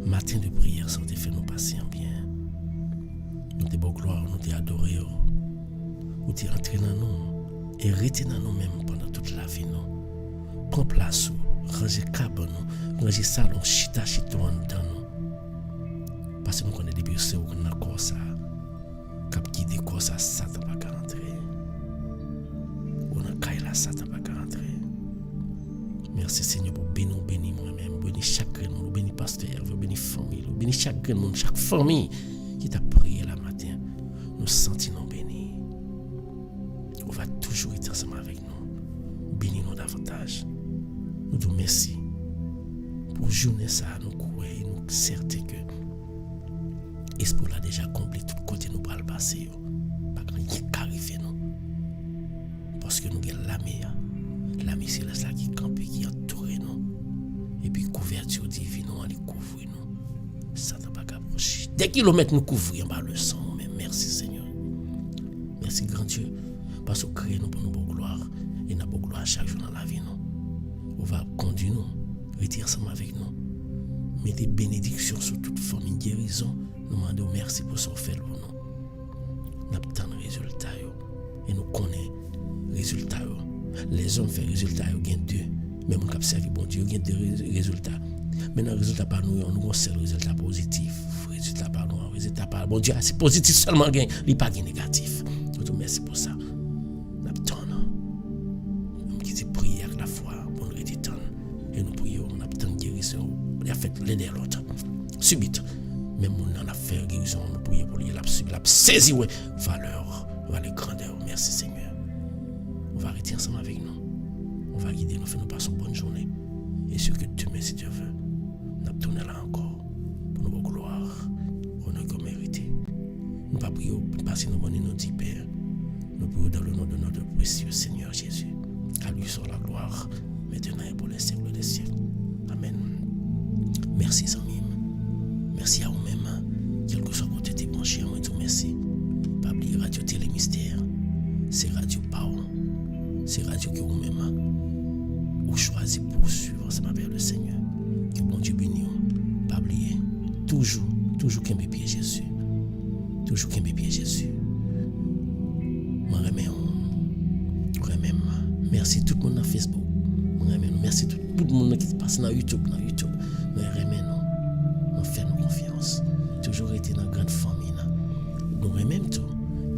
matin de prière ça, te fait nous passer en bien. Nous te bon gloire, nous te adorer, nous te rentrer dans nous et rester dans nous-mêmes pendant toute la vie nous. Prends place, ranger cabane nous, ranger salon, chita en dedans nous. Parce que nous connaissons depuis ce qu'on a comme ça, cap qui dit quoi ça, Satan pas qu'à rentrer. On a caillé là, Satan pas qu'à rentrer. Merci Seigneur pour bénir moi-même, bénir chaque monde, bénir pasteur, bénir famille, bénir chaque monde, chaque famille qui t'a prié la matin. Nous sentons bénis. On va toujours être ensemble avec nous. Bénis-nous davantage. Nous te merci pour journée ça, nous croyons, nous certain que l'Esprit l'a déjà accompli tout côté nous pour le passer. Pas rien qui arrive nous. Parce que nous avons l'ami céleste qui campe, qui entoure nous. Et puis couverture divine, on les couvre nous. Ça n'a pas qu'à approcher. Des kilomètres nous couvrons par le sang. Mais merci Seigneur. Merci grand Dieu. Parce que vous créez nous pour nous bonne gloire. Et nous bonne gloire chaque jour dans la vie. Nous. On va conduire nous. Rester ensemble avec nous. Mettez bénédiction sur toute famille guérison. Nous demandons merci pour ce que vous faites pour nous. Nous attendons les résultats. Et nous connaissons les résultats. Les hommes font des résultats, ils gagnent deux. Mais mon cap servi bon Dieu, ils gagnent deux résultats. Maintenant, résultat par nous, on a un seul résultat positif. Résultat par nous, résultat par bon Dieu, c'est positif seulement gagne, il pas gagne négatif. Nous te merci pour ça. Nous attendons. Nous qui prions avec la foi pour nous rétendre. Et nous prions, nous attendons guérison. Il a fait l'aider l'autre. Subite. Même nous on a fait guérison, nous prions pour lui, il a saisi valeur, grandeur. Merci Seigneur. On va arrêter ensemble avec nous. On va guider nous, faire nous passer une bonne journée. Et ce que demain, si Dieu veut, nous allons tourner là encore pour nous gloire, honneur qu'on mérite. Nous ne pas prier, passer nos bonnes et nos dix pères. Nous prions dans le nom de notre précieux Seigneur Jésus. À lui soit la gloire, maintenant et pour les siècles des siècles. Amen. Merci, amis. Merci à vous-même. Quel que soit côté de branché, moi, tout merci. Pas oublier Radio Télé Mystère. C'est Radio Pau. C'est radio que vous-même vous choisissez pour suivre, ça m'appelle le Seigneur. Que bon Dieu bénisse. Pas oublier. Toujours qu'un bébé Jésus. Toujours qu'un bébé Jésus. Moi, merci tout le monde dans Facebook. Merci tout le monde qui passe dans YouTube. Moi, nous faisons confiance. Toujours été dans la grande famille. Nous remercions tout.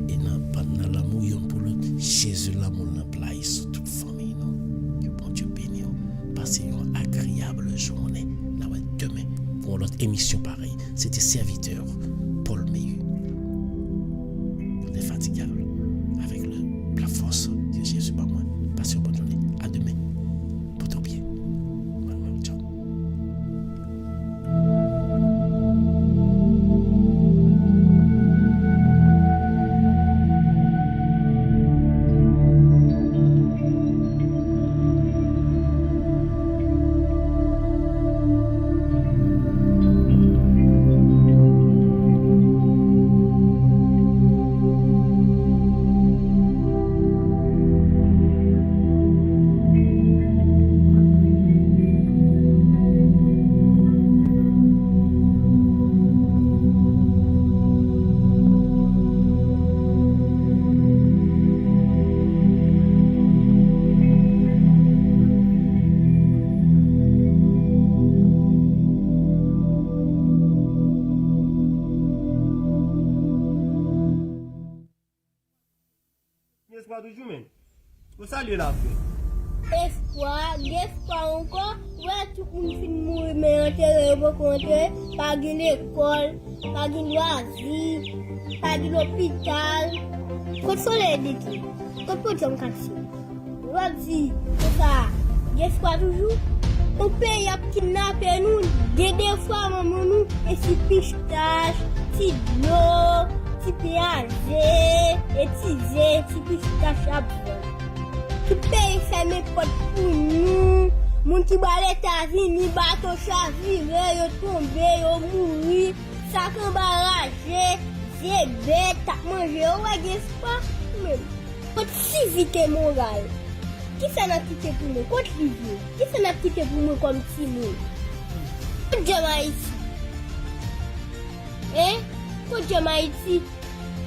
Et dans l'amour pour l'autre, Jésus l'amour n'a pas sur toute famille. Que bon Dieu bénisse. Passez une agréable journée. Demain, pour l'autre émission pareille. C'était serviteur Paul Meillu. Infatigable. Avec la force de Jésus par moi. Passez une bonne journée. À demain. Pour ton pied. Ciao. Des fois encore, tout le monde finit mourir, mais on ne peut pas de l'école, pas de loisirs, pas de l'hôpital. Quand on est dit, quand on est en quartier, on va dire, c'est ça, des fois toujours, on paye à kidnapper nous, des fois, maman nous, et si pistache, si de l'eau, si péagé, et si pistache à boire. Qui paye fermé porte pour nous. Moun qui bat les États-Unis, bateau chaviré, yo tombé, yo mouri, sac embarrassé, c'est bête, t'as mangé, ouais, qu'est-ce pas? Mais, votre civilité morale, qui ça n'a quitté pour nous? Contre l'idée, qui ça n'a quitté pour nous comme si nous? Tout j'aime Haïti. Hein? Tout j'aime Haïti.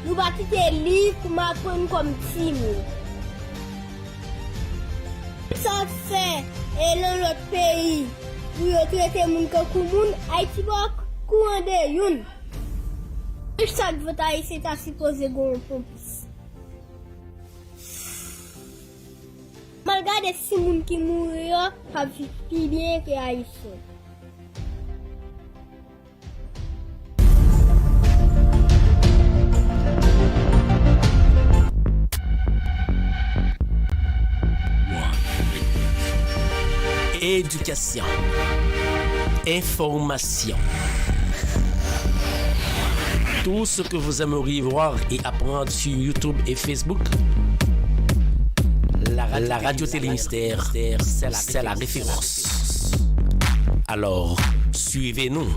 Nous bâtissons des livres pour m'apprendre comme Timon. Ça fait, et dans notre pays, pour traiter les gens comme moun, Haïti va courant de yon. Chaque vote haïtien est supposé gagner un plus. Malgré si moun qui mourent, ça vit plus bien que haïtien. Éducation, information. Tout ce que vous aimeriez voir et apprendre sur YouTube et Facebook, la radio Télémystère, c'est la référence. Alors, suivez-nous.